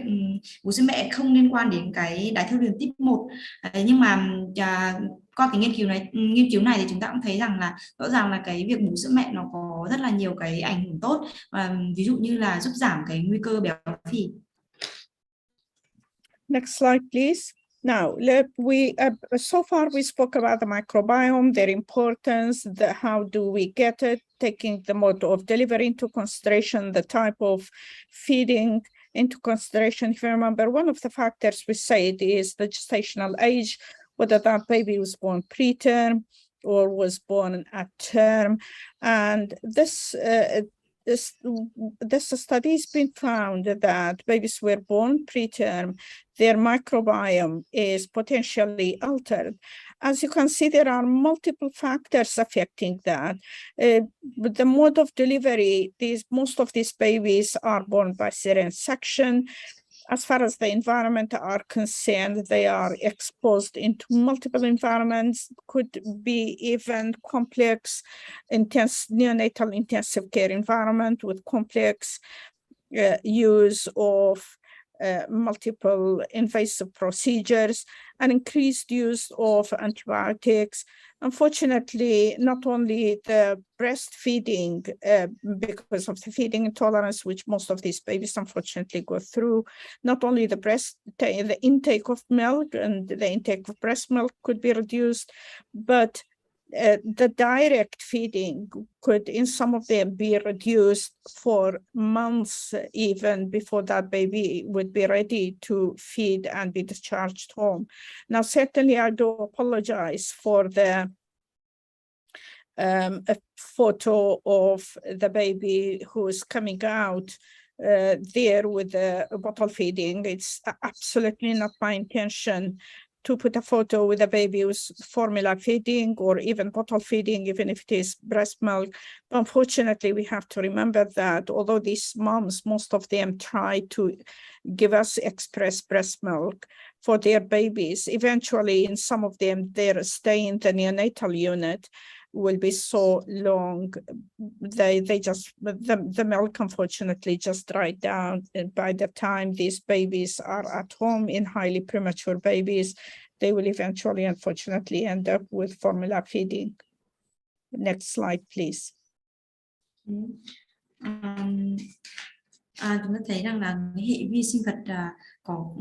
Speaker 1: bú sữa mẹ không liên quan đến cái đái tháo đường type 1. Nhưng mà qua cái nghiên cứu này thì chúng ta cũng thấy rằng là rõ ràng là cái việc bú sữa mẹ nó có rất là nhiều cái ảnh hưởng tốt, ví dụ như là giúp giảm cái nguy cơ béo phì.
Speaker 2: Next slide, please. Now, so far we spoke about the microbiome, their importance, how do we get it, taking the mode of delivery into consideration, the type of feeding into consideration. If you remember, one of the factors we said is the gestational age, whether that baby was born preterm or was born at term. And this study has been found that babies who were born preterm, their microbiome is potentially altered. As you can see, there are multiple factors affecting that. With the mode of delivery, most of these babies are born by cesarean section. As far as the environment are concerned, they are exposed into multiple environments, could be even complex, neonatal intensive care environment with complex use of multiple invasive procedures and increased use of antibiotics. Unfortunately, not only the breastfeeding, because of the feeding intolerance, which most of these babies unfortunately go through, not only the intake of milk and the intake of breast milk could be reduced, but the direct feeding could, in some of them, be reduced for months even before that baby would be ready to feed and be discharged home. Now, certainly, I do apologize for the a photo of the baby who is coming out there with the bottle feeding. It's absolutely not my intention to put a photo with a baby who's formula feeding or even bottle feeding, even if it is breast milk. But unfortunately, we have to remember that although these moms, most of them try to give us express breast milk for their babies, eventually in some of them, their stay in the neonatal unit will be so long, the milk unfortunately just dried down. And by the time these babies are at home in highly premature babies, they will eventually unfortunately end up with formula feeding. Next slide, please.
Speaker 1: Chúng ta thấy rằng là hệ vi sinh vật có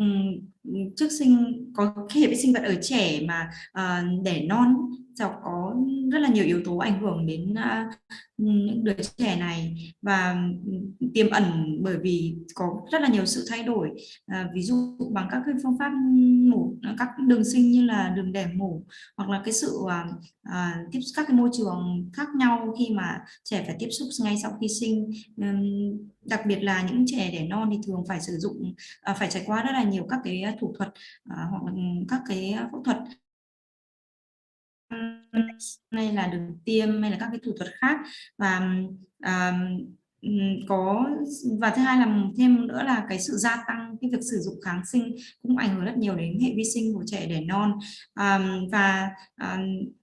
Speaker 1: trước sinh, có hệ vi sinh vật ở trẻ mà đẻ non có rất là nhiều yếu tố ảnh hưởng đến những đứa trẻ này, và tiềm ẩn bởi vì có rất là nhiều sự thay đổi, ví dụ bằng các cái phương pháp mổ, các đường sinh như là đường đẻ mổ, hoặc là cái sự tiếp các cái môi trường khác nhau khi mà trẻ phải tiếp xúc ngay sau khi sinh. Đặc biệt là những trẻ đẻ non thì thường phải sử dụng phải trải qua rất là nhiều các cái thủ thuật hoặc là các cái phẫu thuật hay là đường tiêm hay là các cái thủ thuật khác, và và thứ hai là thêm nữa là cái sự gia tăng cái việc sử dụng kháng sinh cũng ảnh hưởng rất nhiều đến hệ vi sinh của trẻ đẻ non, và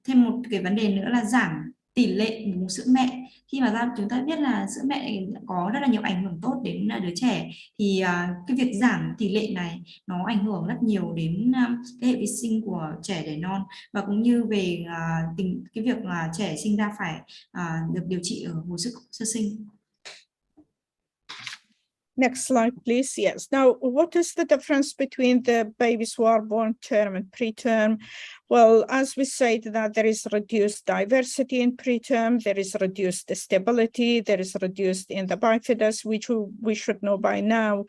Speaker 1: thêm một cái vấn đề nữa là giảm tỷ lệ bú sữa mẹ. Khi mà chúng ta biết là sữa mẹ có rất là nhiều ảnh hưởng tốt đến đứa trẻ, thì cái việc giảm tỷ lệ này nó ảnh hưởng rất nhiều đến cái hệ vi sinh của trẻ đẻ non, và cũng như về cái việc trẻ sinh ra phải được điều trị ở hồi sức sơ sinh.
Speaker 2: Next slide, please. Yes. Now, what is the difference between the babies who are born term and preterm? Well, as we said, that there is reduced diversity in preterm, there is reduced stability, there is reduced in the bifidus, which we should know by now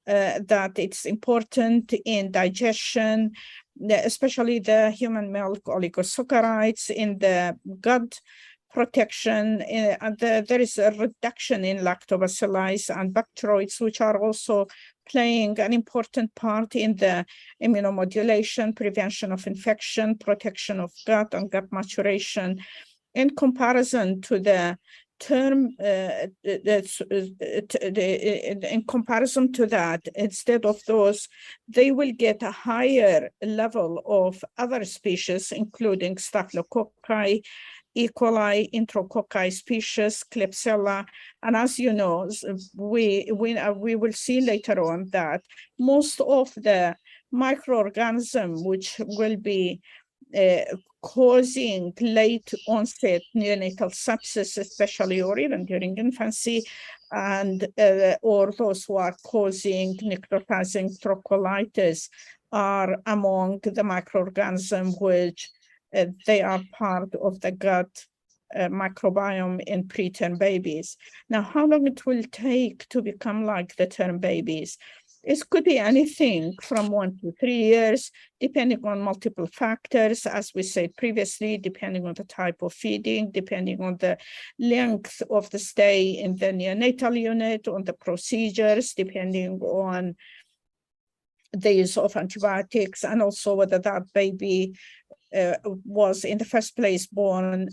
Speaker 2: that it's important in digestion, especially the human milk oligosaccharides in the gut protection, and there is a reduction in lactobacilli and bacteroids, which are also playing an important part in the immunomodulation, prevention of infection, protection of gut and gut maturation. In comparison to the term, in comparison to that, instead of those, they will get a higher level of other species, including staphylococci, E. coli, enterococci species, Klebsiella, and as you know, we will see later on that most of the microorganisms which will be causing late onset neonatal sepsis, especially or even during infancy, and or those who are causing necrotizing enterocolitis are among the microorganisms which they are part of the gut microbiome in preterm babies. Now, how long it will take to become like the term babies? It could be anything from 1 to 3 years, depending on multiple factors, as we said previously, depending on the type of feeding, depending on the length of the stay in the neonatal unit, on the procedures, depending on the use of antibiotics, and also whether that baby was in the first place born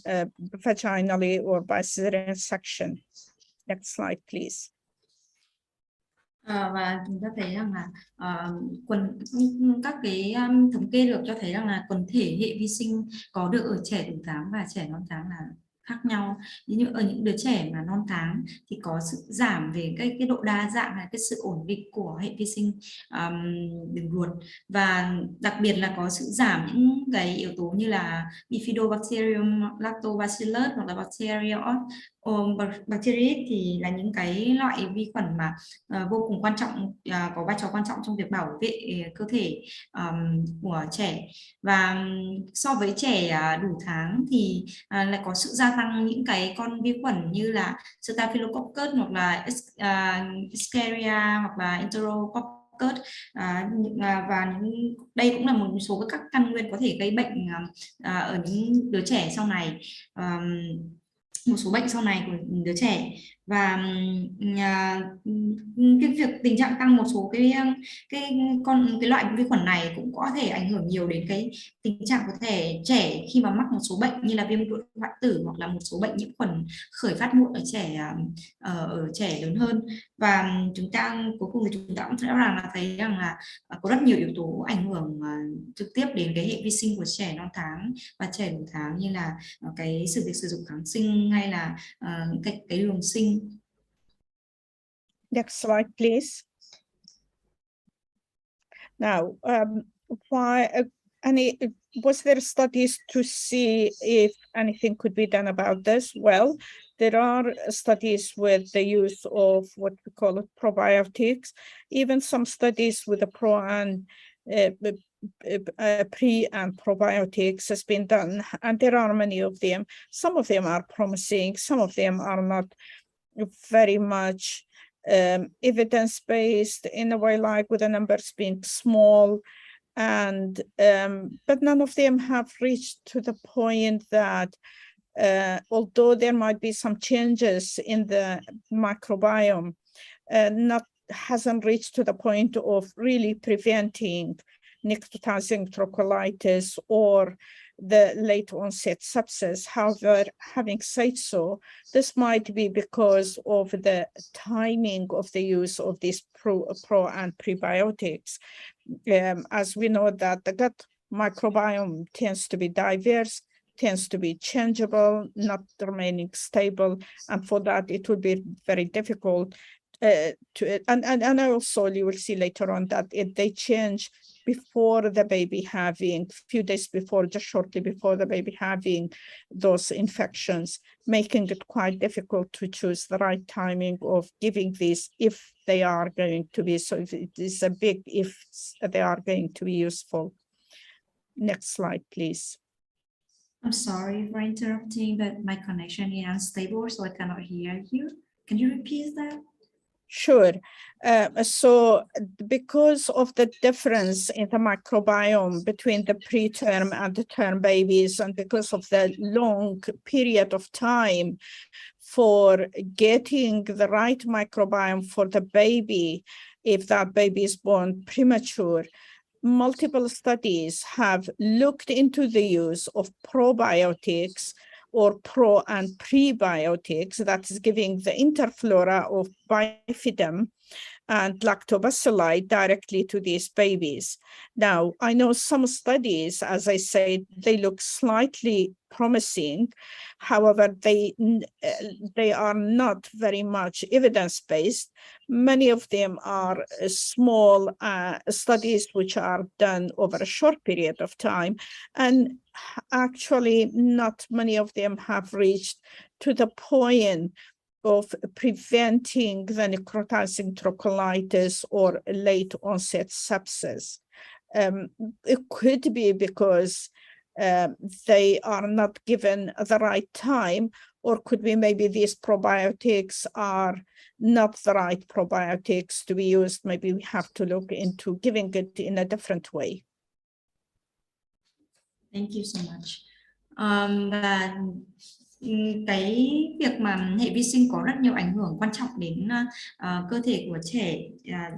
Speaker 2: vaginally or by cesarean section. Next slide, please.
Speaker 1: Và chúng ta thấy rằng là các cái thống kê được cho thấy rằng là quần thể hệ vi sinh có được ở trẻ đủ tháng và trẻ non tháng là khác nhau. Như ở những đứa trẻ mà non tháng thì có sự giảm về cái độ đa dạng hay cái sự ổn định của hệ vi sinh đường ruột, và đặc biệt là có sự giảm những cái yếu tố như là Bifidobacterium lactobacillus hoặc là Bacteria thì là những cái loại vi khuẩn mà vô cùng quan trọng, có vai trò quan trọng trong việc bảo vệ cơ thể của trẻ. Và so với trẻ đủ tháng thì lại có sự gia tăng những cái con vi khuẩn như là Staphylococcus hoặc là Escherichia hoặc là Enterococcus, và đây cũng là một số các căn nguyên có thể gây bệnh ở những đứa trẻ sau này, một số bệnh sau này của đứa trẻ. và cái việc tình trạng tăng một số cái loại vi khuẩn này cũng có thể ảnh hưởng nhiều đến cái tình trạng của trẻ khi mà mắc một số bệnh như là viêm ruột hoại tử hoặc là một số bệnh nhiễm khuẩn khởi phát muộn ở trẻ lớn hơn. Và chúng ta cuối cùng thì chúng ta cũng thấy rằng là có rất nhiều yếu tố ảnh hưởng trực tiếp đến cái hệ vi sinh của trẻ non tháng và trẻ đủ tháng, như là cái việc sử dụng kháng sinh hay là cái đường sinh.
Speaker 2: Next slide, please. Now, was there studies to see if anything could be done about this? Well, there are studies with the use of what we call it probiotics, even some studies with the pro and pre and probiotics has been done, and there are many of them. Some of them are promising, some of them are not very much evidence-based in a way, like with the numbers being small, and but none of them have reached to the point that although there might be some changes in the microbiome, hasn't reached to the point of really preventing necrotizing enterocolitis or the late onset sepsis. However, having said so, this might be because of the timing of the use of these pro and prebiotics. As we know that the gut microbiome tends to be diverse, tends to be changeable, not remaining stable, and for that it would be very difficult and also you will see later on that they change before the baby having, few days before, just shortly before the baby having those infections, making it quite difficult to choose the right timing of giving these if they are going to be, so it is a big if they are going to be useful. Next slide, please.
Speaker 1: I'm sorry for interrupting, but my connection is unstable, so I cannot hear you. Can you repeat that?
Speaker 2: Sure. So because of the difference in the microbiome between the preterm and the term babies, and because of the long period of time for getting the right microbiome for the baby, if that baby is born premature, multiple studies have looked into the use of probiotics or pro and prebiotics, that is giving the interflora of bifidum and lactobacilli directly to these babies. Now, I know some studies, as I said, they look slightly promising. However, they are not very much evidence-based. Many of them are small studies which are done over a short period of time, and actually not many of them have reached to the point of preventing the necrotizing enterocolitis or late onset sepsis. It could be because they are not given the right time, or could be maybe these probiotics are not the right probiotics to be used. Maybe we have to look into giving it in a different way.
Speaker 1: Thank you so much. Và cái việc mà hệ vi sinh có rất nhiều ảnh hưởng quan trọng đến cơ thể của trẻ,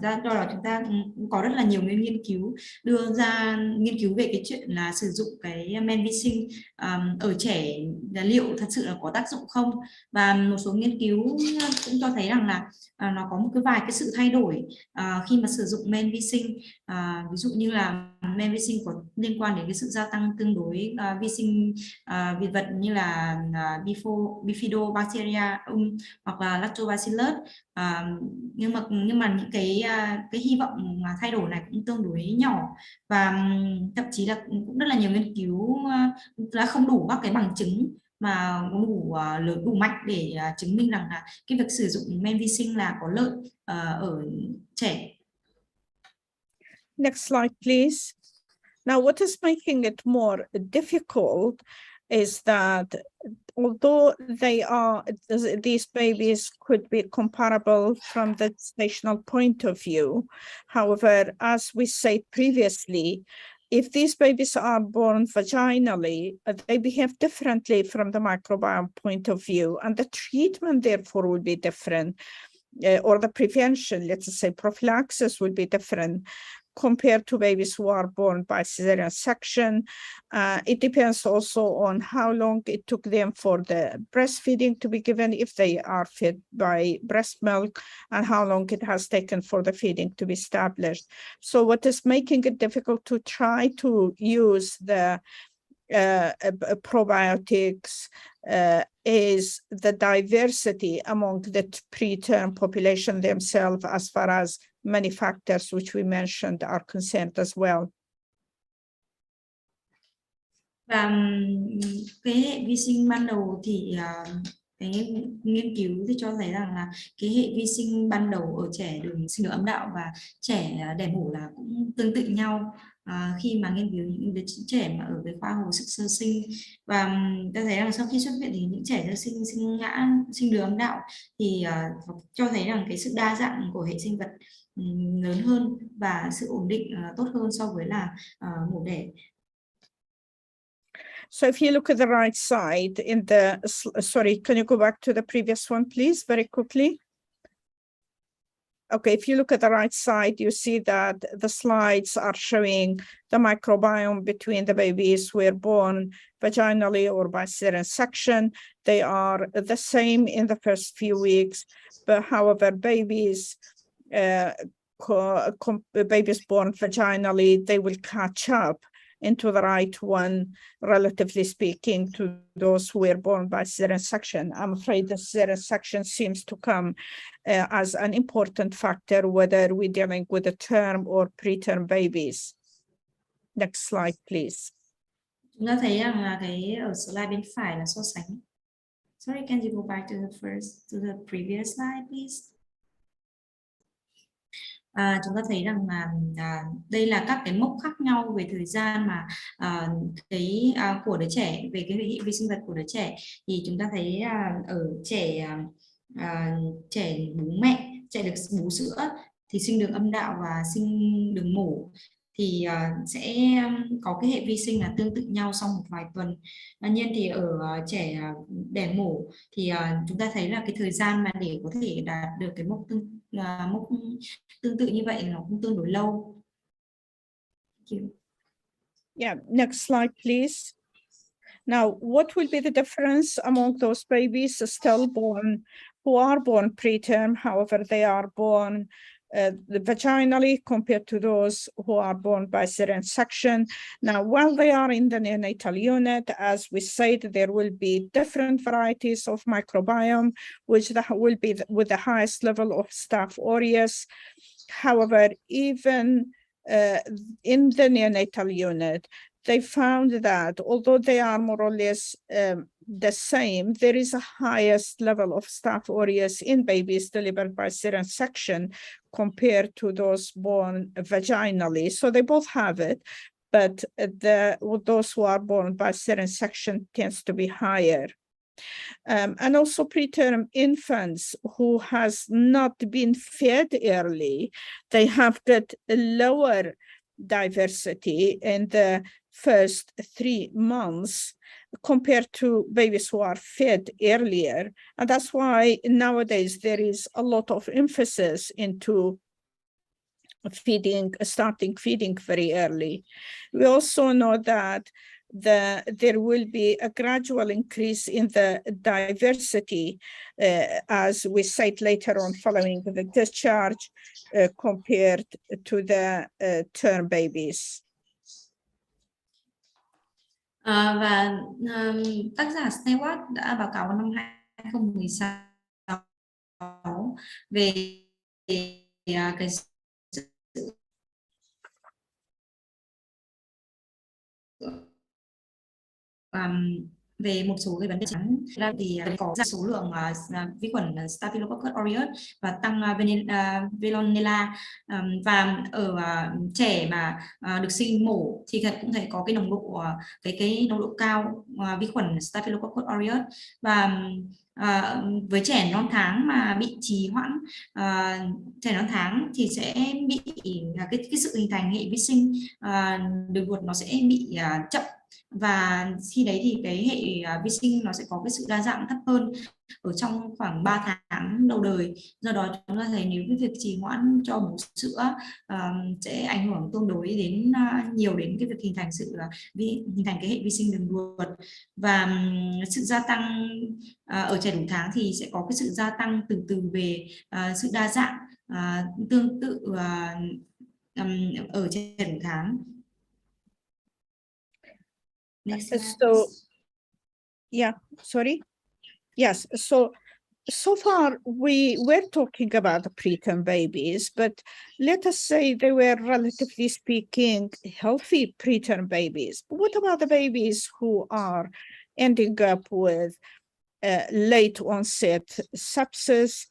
Speaker 1: do đó chúng ta cũng có rất là nhiều nghiên cứu đưa ra nghiên cứu về cái chuyện là sử dụng cái men vi sinh ở trẻ là liệu thật sự là có tác dụng không, và một số nghiên cứu cũng cho thấy rằng là nó có một vài cái sự thay đổi khi mà sử dụng men vi sinh, ví dụ như là men vi sinh có liên quan đến cái sự gia tăng tương đối vi sinh vi vật như là bifidobacteria hoặc là lactobacillus, nhưng mà những cái hy vọng mà thay đổi này cũng tương đối nhỏ, và thậm chí là cũng rất là nhiều nghiên cứu là không đủ các cái bằng chứng mà đủ mạnh để chứng minh rằng là cái việc sử dụng men vi sinh là có lợi ở trẻ.
Speaker 2: Next slide, please. Now, what is making it more difficult is that although these babies could be comparable from the gestational point of view, however, as we said previously, if these babies are born vaginally, they behave differently from the microbiome point of view, and the treatment therefore will be different, or the prevention, let's say prophylaxis, will be different compared to babies who are born by cesarean section. It depends also on how long it took them for the breastfeeding to be given, if they are fed by breast milk, and how long it has taken for the feeding to be established. So what is making it difficult to try to use the probiotics is the diversity among the preterm population themselves, as far as many factors which we mentioned are concerned as well.
Speaker 1: Và cái hệ vi sinh ban đầu thì cái nghiên cứu thì cho thấy rằng là cái hệ vi sinh ban đầu ở trẻ đường sinh nở âm đạo và trẻ đẻ mổ là cũng tương tự nhau. Khi mà nghiên cứu những đứa trẻ mà ở cái khoa hồi sức sơ sinh, và ta thấy rằng sau khi xuất viện thì những trẻ sơ sinh sinh đường âm đạo thì cho thấy rằng cái sự đa dạng của hệ sinh vật lớn hơn và sự ổn định tốt hơn so với là mổ đẻ.
Speaker 2: So if you look at the right side in the, sorry, can you go back to the previous one, please, very quickly? Okay, if you look at the right side, you see that the slides are showing the microbiome between the babies who were born vaginally or by cesarean section. They are the same in the first few weeks, but however, babies born vaginally, they will catch up into the right one, relatively speaking, to those who were born by cesarean section. I'm afraid the cesarean section seems to come as an important factor, whether we're dealing with a term or preterm babies. Next slide, please.
Speaker 1: Chúng ta thấy rằng là cái ở slide bên phải là so sánh. Sorry, can you go back to the previous slide, please? Chúng ta thấy rằng là đây là các cái mốc khác nhau về thời gian mà của đứa trẻ, về cái hệ vi sinh vật của đứa trẻ, thì chúng ta thấy ở trẻ bú mẹ, trẻ được bú sữa thì sinh đường âm đạo và sinh đường mổ thì sẽ có cái hệ vi sinh là tương tự nhau sau một vài tuần. Tuy nhiên thì ở trẻ đẻ mổ thì chúng ta thấy là cái thời gian mà để có thể đạt được cái mốc tương tự như vậy nó cũng tương đối lâu.
Speaker 2: Yeah, next slide, please. Now, what will be the difference among those babies stillborn who are born preterm, however, they are born vaginally compared to those who are born by cesarean section? Now, while they are in the neonatal unit, as we said, there will be different varieties of microbiome, which will be with the highest level of Staph aureus. However, even in the neonatal unit, they found that although they are more or less the same, there is a highest level of Staph aureus in babies delivered by cesarean section compared to those born vaginally. So they both have it, but those who are born by cesarean section tends to be higher. And also preterm infants who has not been fed early, they have got a lower diversity in the first 3 months compared to babies who are fed earlier. And that's why nowadays there is a lot of emphasis into starting feeding very early. We also know that there will be a gradual increase in the diversity, as we cite later on following the discharge, compared to the term babies.
Speaker 1: Và tác giả Stewart đã báo cáo vào năm 2016 về cái về một số cái vấn đề chắn thì có giảm số lượng vi khuẩn Staphylococcus aureus và tăng Veillonella, và ở trẻ mà được sinh mổ thì cũng thấy có cái nồng độ cái nồng độ cao vi khuẩn Staphylococcus aureus. Và với trẻ non tháng mà bị trì hoãn, trẻ non tháng thì sẽ bị cái sự hình thành hệ vi sinh đường ruột nó sẽ bị chậm, và khi đấy thì cái hệ vi sinh nó sẽ có cái sự đa dạng thấp hơn ở trong khoảng 3 tháng đầu đời. Do đó chúng ta thấy nếu cái việc trì hoãn cho bú sữa sẽ ảnh hưởng tương đối đến nhiều đến cái việc hình thành hình thành cái hệ vi sinh đường ruột. Và sự gia tăng ở trẻ đủ tháng thì sẽ có cái sự gia tăng từ từ về sự đa dạng tương tự ở trẻ đủ tháng.
Speaker 2: So, yeah, sorry. Yes, so far we're talking about the preterm babies, but let us say they were, relatively speaking, healthy preterm babies. But what about the babies who are ending up with late onset sepsis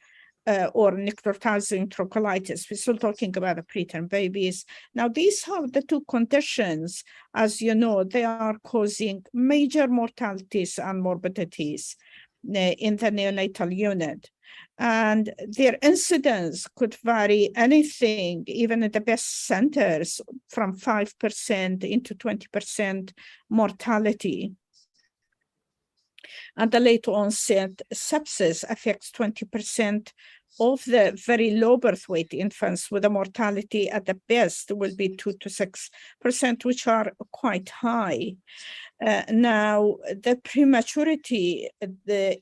Speaker 2: or necrotizing enterocolitis? We're still talking about the preterm babies. Now, these are the two conditions, as you know, they are causing major mortalities and morbidities in the neonatal unit. And their incidence could vary anything, even in the best centers, from 5% into 20% mortality. And the late onset sepsis affects 20% of the very low birth weight infants, with a mortality at the best will be 2 to 6%, which are quite high. Now, the prematurity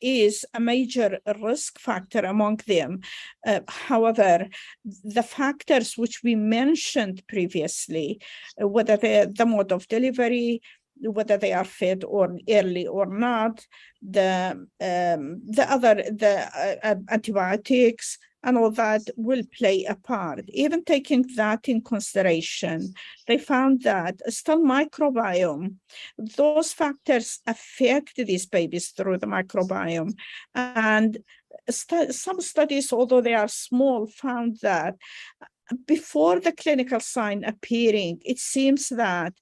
Speaker 2: is a major risk factor among them. However, the factors which we mentioned previously, whether the mode of delivery, whether they are fed or early or not, the antibiotics and all that will play a part. Even taking that in consideration, they found that still microbiome, those factors affect these babies through the microbiome. And some studies, although they are small, found that before the clinical sign appearing, it seems that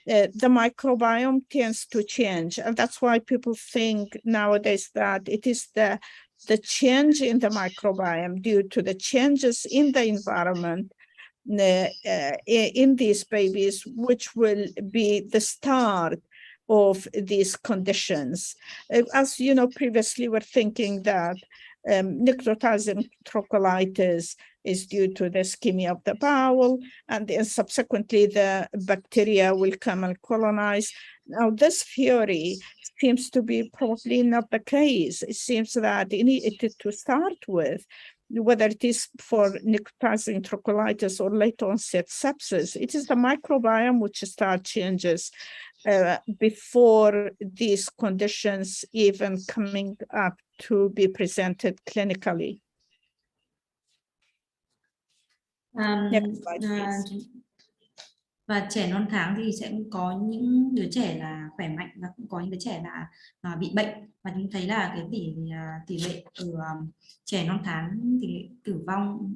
Speaker 2: the microbiome tends to change. And that's why people think nowadays that it is the change in the microbiome due to the changes in the environment in these babies, which will be the start of these conditions. As you know, previously we're thinking that necrotizing enterocolitis is due to the ischemia of the bowel, and then subsequently the bacteria will come and colonize. Now, this theory seems to be probably not the case. It seems that to start with, whether it is for necrotizing enterocolitis or late onset sepsis, it is the microbiome which start changes before these conditions even coming up to be presented clinically. Next slide, please.
Speaker 1: Và trẻ non tháng thì sẽ có những đứa trẻ là khỏe mạnh và cũng có những đứa trẻ là bị bệnh, và chúng thấy là cái tỷ lệ ở trẻ non tháng tỷ lệ tử vong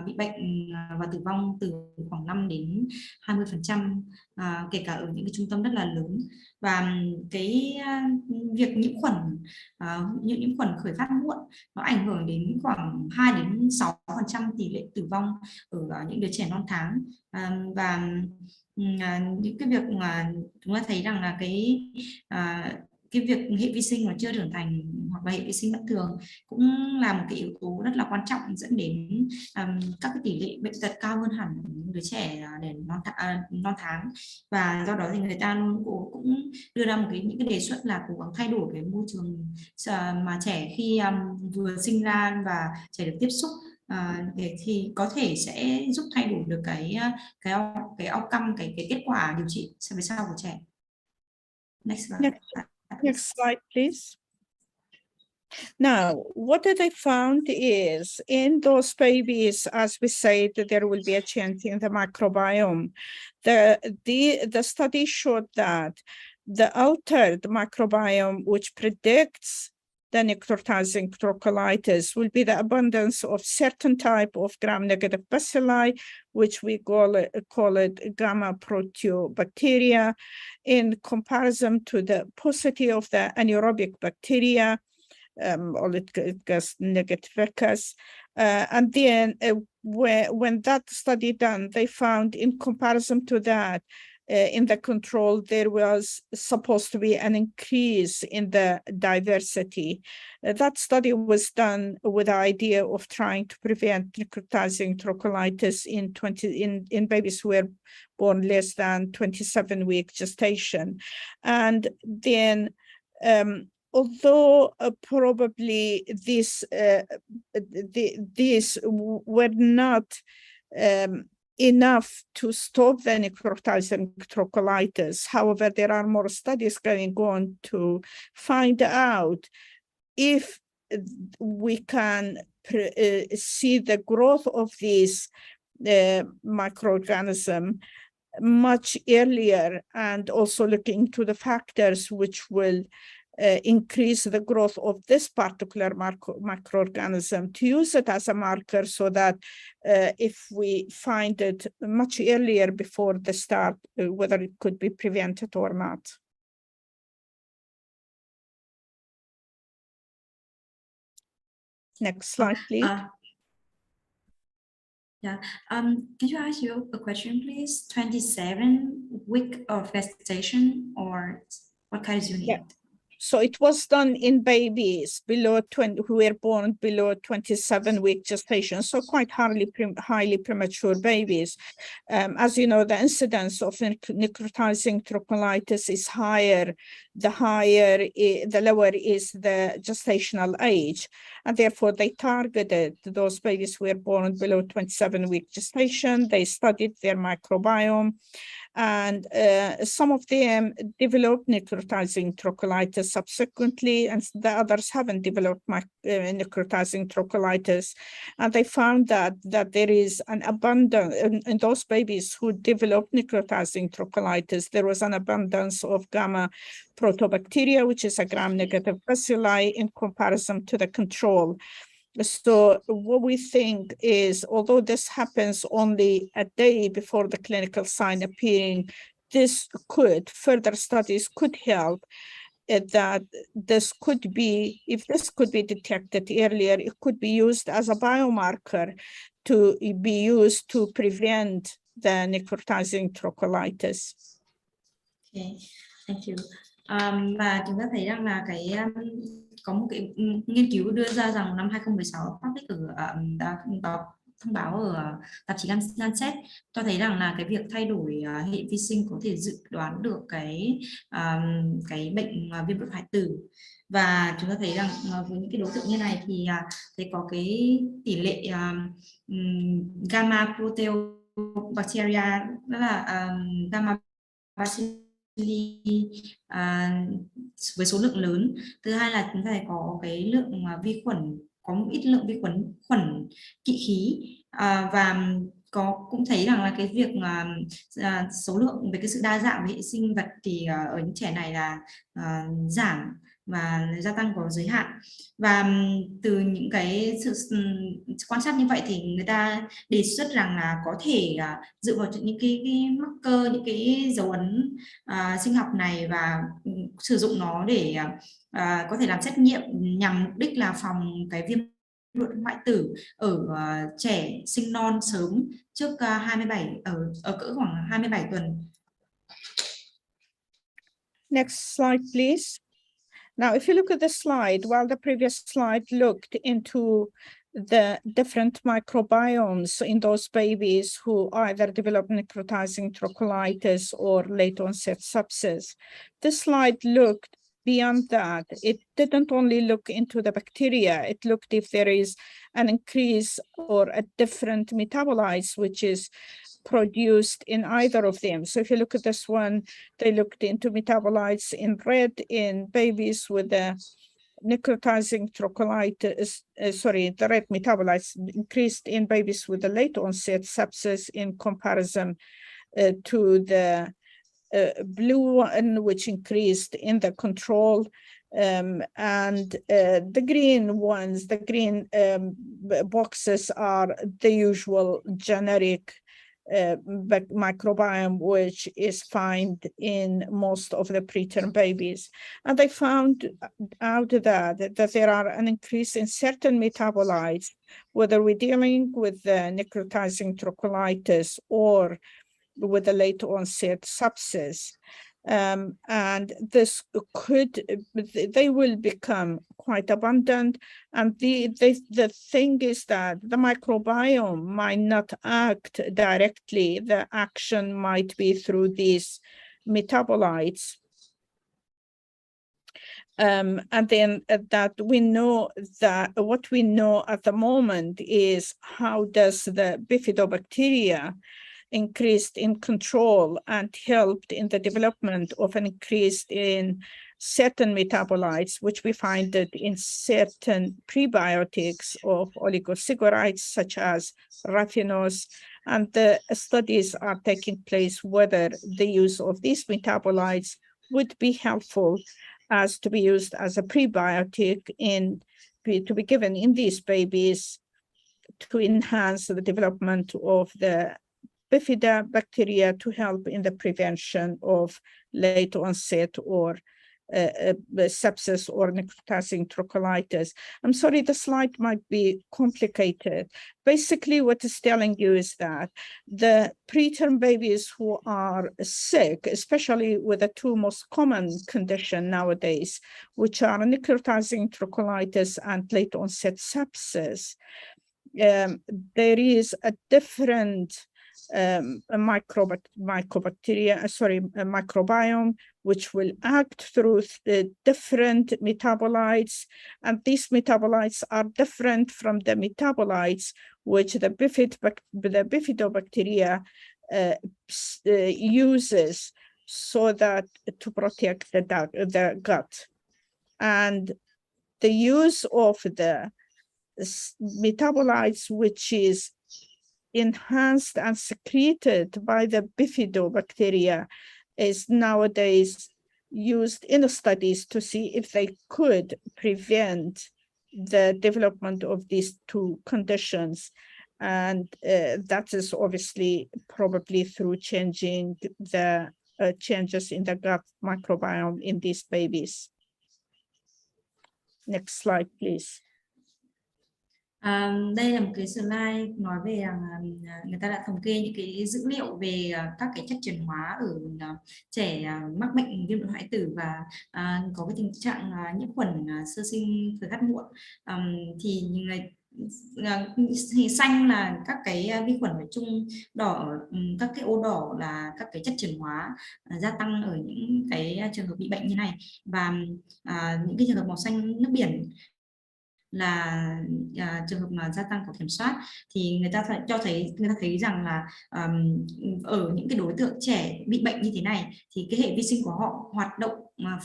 Speaker 1: bị bệnh và tử vong từ khoảng 5 đến 20%, kể cả ở những cái trung tâm rất là lớn. Và cái việc nhiễm khuẩn khởi phát muộn nó ảnh hưởng đến khoảng 2 đến 6% tỷ lệ tử vong ở những đứa trẻ non tháng. Và những cái việc mà chúng ta thấy rằng là cái việc hệ vi sinh mà chưa trưởng thành hoặc là hệ vi sinh bất thường cũng là một cái yếu tố rất là quan trọng dẫn đến các cái tỷ lệ bệnh tật cao hơn hẳn những đứa trẻ để non tháng. Và do đó thì người ta cũng đưa ra những cái đề xuất là cố gắng thay đổi cái môi trường mà trẻ khi vừa sinh ra và trẻ được tiếp xúc, để thì có thể sẽ giúp thay đổi được cái outcome, cái kết quả điều trị về sau của trẻ. Next slide.
Speaker 2: Next slide, please. Now, what they found is in those babies, as we said, there will be a change in the microbiome. The study showed that the altered microbiome, which predicts the necrotizing trachonitis, will be the abundance of certain type of gram-negative bacilli, which we call it gamma proteobacteria, in comparison to the paucity of the anaerobic bacteria, negativus. And then when that study done, they found in comparison to that, in the control, there was supposed to be an increase in the diversity. That study was done with the idea of trying to prevent necrotizing trachonitis in babies who were born less than 27-week gestation. And then although probably these were not enough to stop the necrotizing trachonitis. However, there are more studies going on to find out if we can see the growth of these microorganisms much earlier, and also looking into the factors which will increase the growth of this particular microorganism, to use it as a marker so that if we find it much earlier before the start, whether it could be prevented or not. Next slide, please.
Speaker 1: Can you ask you a question, please? 27 week of gestation, or what kind you need?
Speaker 2: Yeah. So it was done in babies below 20 who were born below 27-week gestation, so quite highly premature babies. As you know, the incidence of necrotizing trachonitis is higher. The lower is the gestational age, and therefore they targeted those babies who were born below 27-week gestation. They studied their microbiome, and some of them developed necrotizing trachonitis subsequently, and the others haven't developed necrotizing trachonitis. And they found that there is an abundance in those babies who developed necrotizing trachonitis. There was an abundance of gamma proteobacteria, which is a gram-negative bacilli, in comparison to the control. So what we think is, although this happens only a day before the clinical sign appearing, further studies could help that this could be, if this could be detected earlier, it could be used as a biomarker to be used to prevent the necrotizing trachonitis.
Speaker 1: Okay, thank you. Và chúng ta thấy rằng là có một cái nghiên cứu đưa ra rằng năm 2016 public đã thông báo ở tạp chí Lancet cho thấy rằng là cái việc thay đổi hệ vi sinh có thể dự đoán được cái bệnh viêm ruột hoại tử. Và chúng ta thấy rằng với những cái đối tượng như này thì thấy có cái tỷ lệ gamma proteobacteria, đó là gamma bacilli với số lượng lớn. Thứ hai là chúng ta có cái lượng vi khuẩn, có một ít lượng vi khuẩn kỵ khí, và cũng thấy rằng là cái việc số lượng về cái sự đa dạng về hệ sinh vật thì ở những trẻ này là giảm và gia tăng có giới hạn. Và từ những cái sự quan sát như vậy thì người ta đề xuất rằng là có thể dựa vào những cái marker, những cái dấu ấn sinh học này và sử dụng nó để có thể làm xét nghiệm nhằm mục đích là phòng cái viêm ruột hoại tử ở trẻ sinh non sớm trước 27 ở cỡ khoảng 27 tuần.
Speaker 2: Next slide, please. Now, if you look at the slide, while the previous slide looked into the different microbiomes in those babies who either develop necrotizing trachonitis or late onset sepsis, this slide looked beyond that. It didn't only look into the bacteria, it looked if there is an increase or a different metabolites which is produced in either of them. So if you look at this one, they looked into metabolites in red in babies with the necrotizing trachonitis, the red metabolites increased in babies with the late onset sepsis in comparison to the blue one, which increased in the control, and the green ones, the green boxes are the usual generic microbiome, which is found in most of the preterm babies. And I found out that there are an increase in certain metabolites, whether we're dealing with the necrotizing trocholitis or with the late onset sepsis. And this they will become quite abundant. And the thing is that the microbiome might not act directly. The action might be through these metabolites. And then that we know that what we know at the moment is how does the bifidobacteria increased in control and helped in the development of an increase in certain metabolites, which we find it in certain prebiotics of oligosaccharides, such as raffinose. And the studies are taking place whether the use of these metabolites would be helpful as to be used as a prebiotic to be given in these babies to enhance the development of the bifidobacteria to help in the prevention of late onset or sepsis or necrotizing trocholitis. I'm sorry, the slide might be complicated. Basically, what it's telling you is that the preterm babies who are sick, especially with the two most common conditions nowadays, which are necrotizing trocholitis and late onset sepsis, there is a different microbiome, which will act through the different metabolites, and these metabolites are different from the metabolites which the bifidobacteria uses so that to protect the gut. And the use of the metabolites which is enhanced and secreted by the bifidobacteria is nowadays used in studies to see if they could prevent the development of these two conditions. And that is obviously probably through changing the changes in the gut microbiome in these babies. Next slide, please.
Speaker 1: Đây là một cái slide nói về rằng người ta đã thống kê những cái dữ liệu về các cái chất chuyển hóa ở trẻ mắc bệnh viêm đường hoại tử và có cái tình trạng nhiễm khuẩn sơ sinh thời khắc muộn. Thì xanh là các cái vi khuẩn ở chung, đỏ các cái ô đỏ là các cái chất chuyển hóa gia tăng ở những cái trường hợp bị bệnh như này, và những cái trường hợp màu xanh nước biển là trường hợp mà gia tăng có kiểm soát. Thì người ta thấy rằng là ở những cái đối tượng trẻ bị bệnh như thế này thì cái hệ vi sinh của họ hoạt động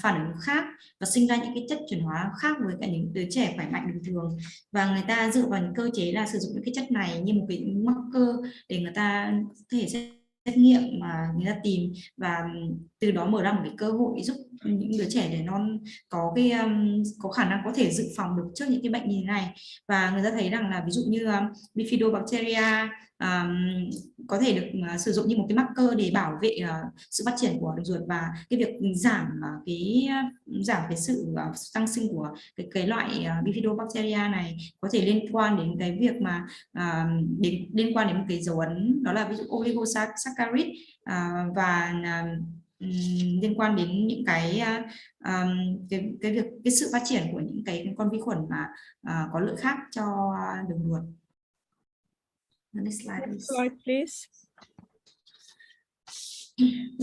Speaker 1: phản ứng khác và sinh ra những cái chất chuyển hóa khác với cả những đứa trẻ khỏe mạnh bình thường, và người ta dựa vào những cơ chế là sử dụng những cái chất này như một cái marker để người ta có thể xét nghiệm mà người ta tìm, và từ đó mở ra một cái cơ hội giúp những đứa trẻ để nó có cái có khả năng có thể dự phòng được trước những cái bệnh như thế này. Và người ta thấy rằng là ví dụ như bifidobacteria có thể được sử dụng như một cái marker để bảo vệ sự phát triển của đường ruột, và cái việc giảm cái sự tăng sinh của cái loại bifidobacteria này có thể liên quan đến cái việc mà liên quan đến một cái dấu ấn, đó là ví dụ oligosaccharide, và liên quan đến những cái sự phát triển của những cái con vi khuẩn mà có lợi khác cho đường ruột. Next slide, please.
Speaker 2: Next slide, please.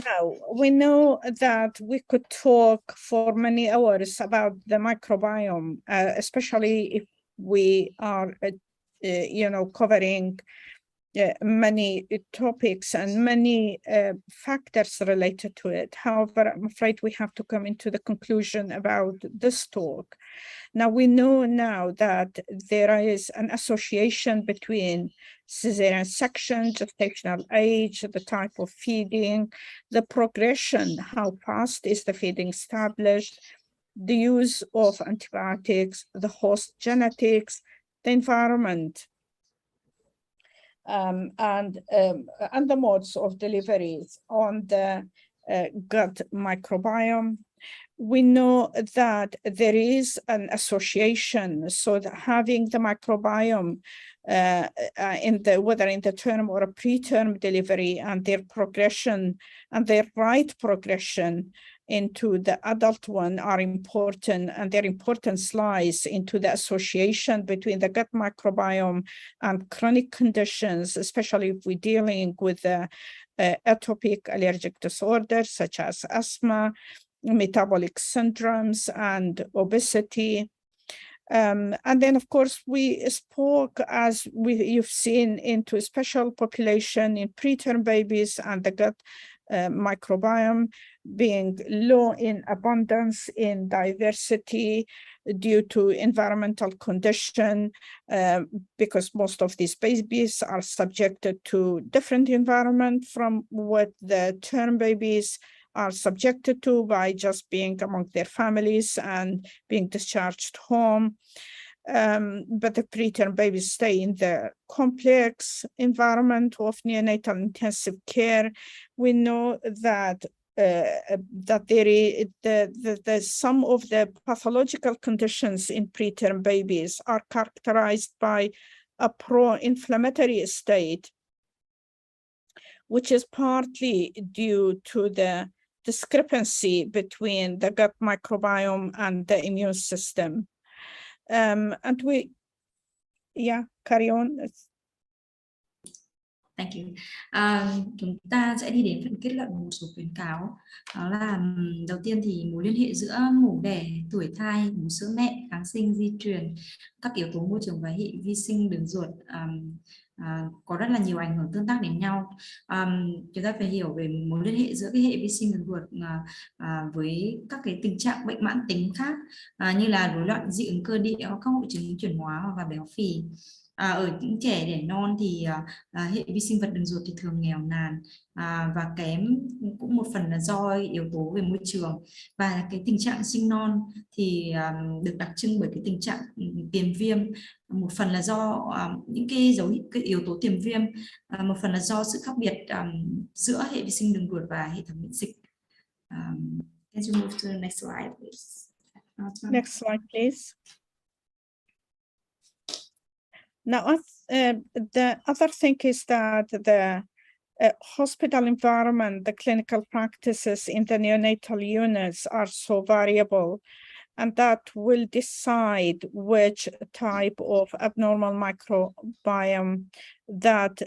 Speaker 2: Now, we know that we could talk for many hours about the microbiome, especially if we are, covering many topics and many factors related to it. However, I'm afraid we have to come into the conclusion about this talk. Now, we know now that there is an association between cesarean section, gestational age, the type of feeding, the progression, how fast is the feeding established, the use of antibiotics, the host genetics, the environment, and the modes of deliveries on the gut microbiome. We know that there is an association, so that having the microbiome whether in the term or a preterm delivery and their progression and their right progression into the adult one are important, and their importance lies into the association between the gut microbiome and chronic conditions, especially if we're dealing with atopic allergic disorders such as asthma, metabolic syndromes, and obesity. And then, of course, we spoke, as you've seen, into a special population in preterm babies and the gut microbiome being low in abundance, in diversity due to environmental condition, because most of these babies are subjected to different environment from what the term babies are subjected to by just being among their families and being discharged home. But the preterm babies stay in the complex environment of neonatal intensive care. We know that there is some of the pathological conditions in preterm babies are characterized by a pro-inflammatory state, which is partly due to the discrepancy between the gut microbiome and the immune system. And carry on.
Speaker 1: Thank you. Chúng ta sẽ đi đến phần kết luận và một số khuyến cáo. Đó là đầu tiên thì mối liên hệ giữa mổ đẻ, tuổi thai, bú sữa mẹ, kháng sinh, di truyền, các yếu tố môi trường và hệ vi sinh đường ruột có rất là nhiều ảnh hưởng tương tác đến nhau. Chúng ta phải hiểu về mối liên hệ giữa cái hệ vi sinh đường ruột với các cái tình trạng bệnh mãn tính khác, như là rối loạn dị ứng cơ địa hoặc các hội chứng chuyển hóa hoặc là béo phì. Ở những trẻ đẻ non thì hệ vi sinh vật đường ruột thì thường nghèo nàn và kém, cũng một phần là do yếu tố về môi trường, và cái tình trạng sinh non thì được đặc trưng bởi cái tình trạng tiền viêm, một phần là do những cái yếu tố tiền viêm, một phần là do sự khác biệt giữa hệ vi sinh đường ruột và hệ thống miễn dịch. Can you move to the next slide, please?
Speaker 2: Next slide, please. Now, the other thing is that the hospital environment, the clinical practices in the neonatal units are so variable, and that will decide which type of abnormal microbiome that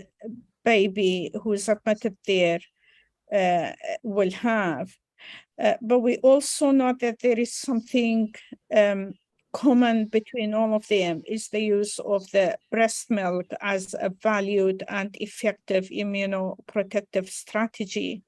Speaker 2: baby who is admitted there will have. But we also know that there is something common between all of them, is the use of the breast milk as a valued and effective immunoprotective strategy.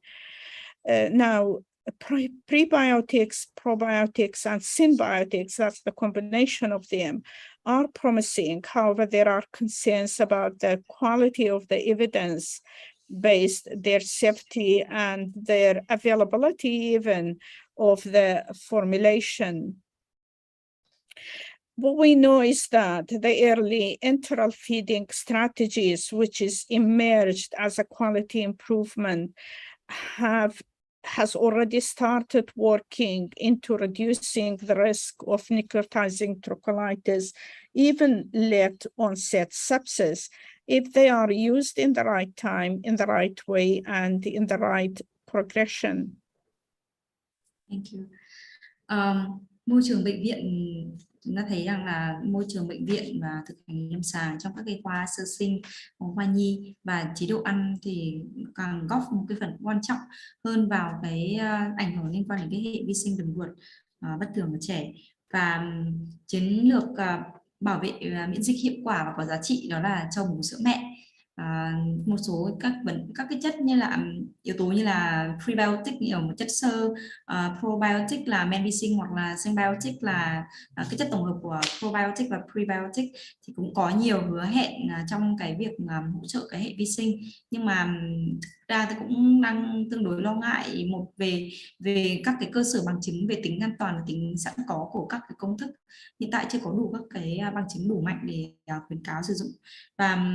Speaker 2: Now, prebiotics, probiotics, and symbiotics, that's the combination of them, are promising. However, there are concerns about the quality of the evidence based, their safety, and their availability even of the formulation. What we know is that the early enteral feeding strategies, which is emerged as a quality improvement, has already started working into reducing the risk of necrotizing trocholitis, even late onset sepsis, if they are used in the right time, in the right way, and in the right progression.
Speaker 1: Thank you. Môi trường bệnh viện, chúng ta thấy rằng là môi trường bệnh viện và thực hành lâm sàng trong các cái khoa sơ sinh, khoa nhi và chế độ ăn thì càng góp một cái phần quan trọng hơn vào cái ảnh hưởng liên quan đến cái hệ vi sinh đường ruột bất thường của trẻ. Và chiến lược bảo vệ miễn dịch hiệu quả và có giá trị đó là cho bú sữa mẹ. một số các cái chất như là yếu tố như là prebiotic, nhiều một chất xơ, probiotic là medicine, hoặc là symbiotic là cái chất tổng hợp của probiotic và prebiotic, thì cũng có nhiều hứa hẹn trong cái việc hỗ trợ cái hệ vi sinh. Nhưng mà ra thì cũng đang tương đối lo ngại về các cái cơ sở bằng chứng về tính an toàn và tính sẵn có của các cái công thức. Hiện tại chưa có đủ các cái bằng chứng đủ mạnh để khuyến cáo sử dụng. Và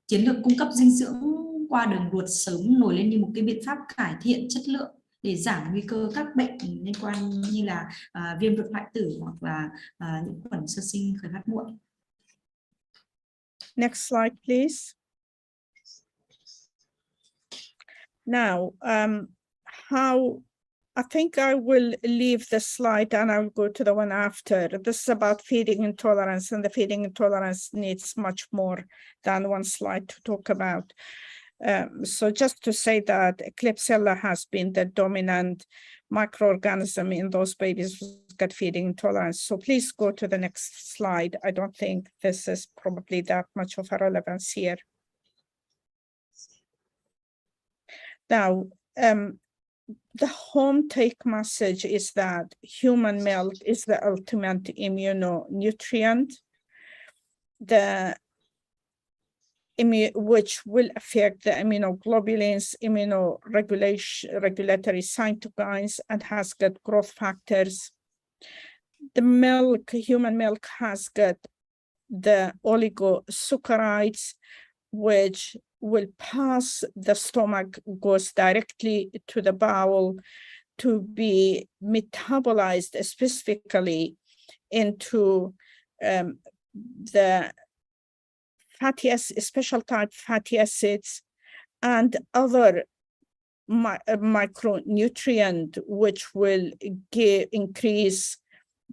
Speaker 1: chiến lược cung cấp dinh dưỡng qua đường ruột sớm nổi lên như một cái biện pháp cải thiện chất lượng để giảm nguy cơ các bệnh liên quan như là viêm ruột hoại tử hoặc là nhiễm khuẩn sơ sinh khởi phát muộn.
Speaker 2: Next slide, please. Now, I think I will leave the slide and I'll go to the one after. This is about feeding intolerance, and the feeding intolerance needs much more than one slide to talk about. So just to say that Klebsiella has been the dominant microorganism in those babies with gut feeding intolerance. So please go to the next slide. I don't think this is probably that much of a relevance here. Now, the home take message is that human milk is the ultimate immunonutrient, which will affect the immunoglobulins, immunoregulatory cytokines, and has got growth factors. The milk, human milk, has got the oligosaccharides, which will pass the stomach, goes directly to the bowel to be metabolized specifically into the fatty acids, special type fatty acids, and other micronutrient, which will increase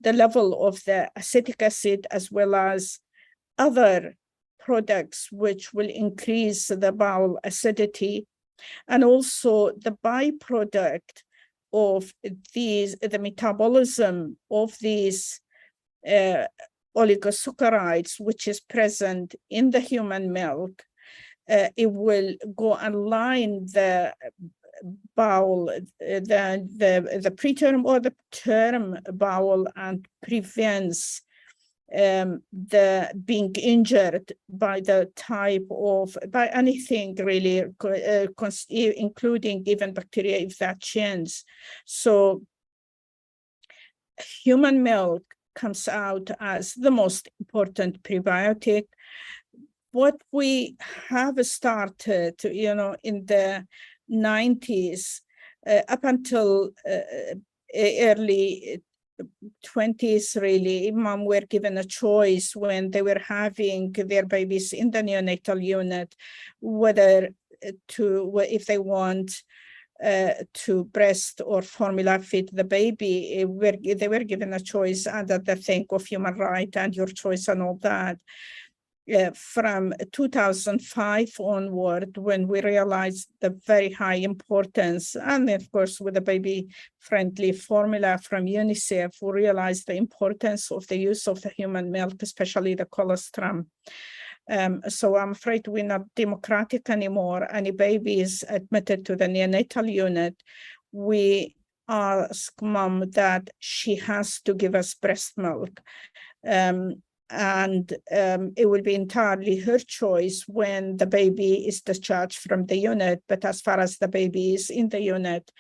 Speaker 2: the level of the acetic acid, as well as other products which will increase the bowel acidity. And also the byproduct of these, the metabolism of these oligosaccharides, which is present in the human milk, it will go and line the bowel, the preterm or the term bowel, and prevents the being injured by the type of, by anything really, including even bacteria, if that changes. So human milk comes out as the most important prebiotic. What we have started, in the 90s, up until early 20s, really, mom were given a choice when they were having their babies in the neonatal unit, whether if they want to breast or formula feed the baby. They were given a choice under the thing of human right and your choice and all that. From 2005 onward, when we realized the very high importance, and of course with the baby-friendly formula from UNICEF, we realized the importance of the use of the human milk, especially the colostrum. So I'm afraid we're not democratic anymore. Any baby is admitted to the neonatal unit, we ask mom that she has to give us breast milk. And it will be entirely her choice when the baby is discharged from the unit. But as far as the baby is in the unit,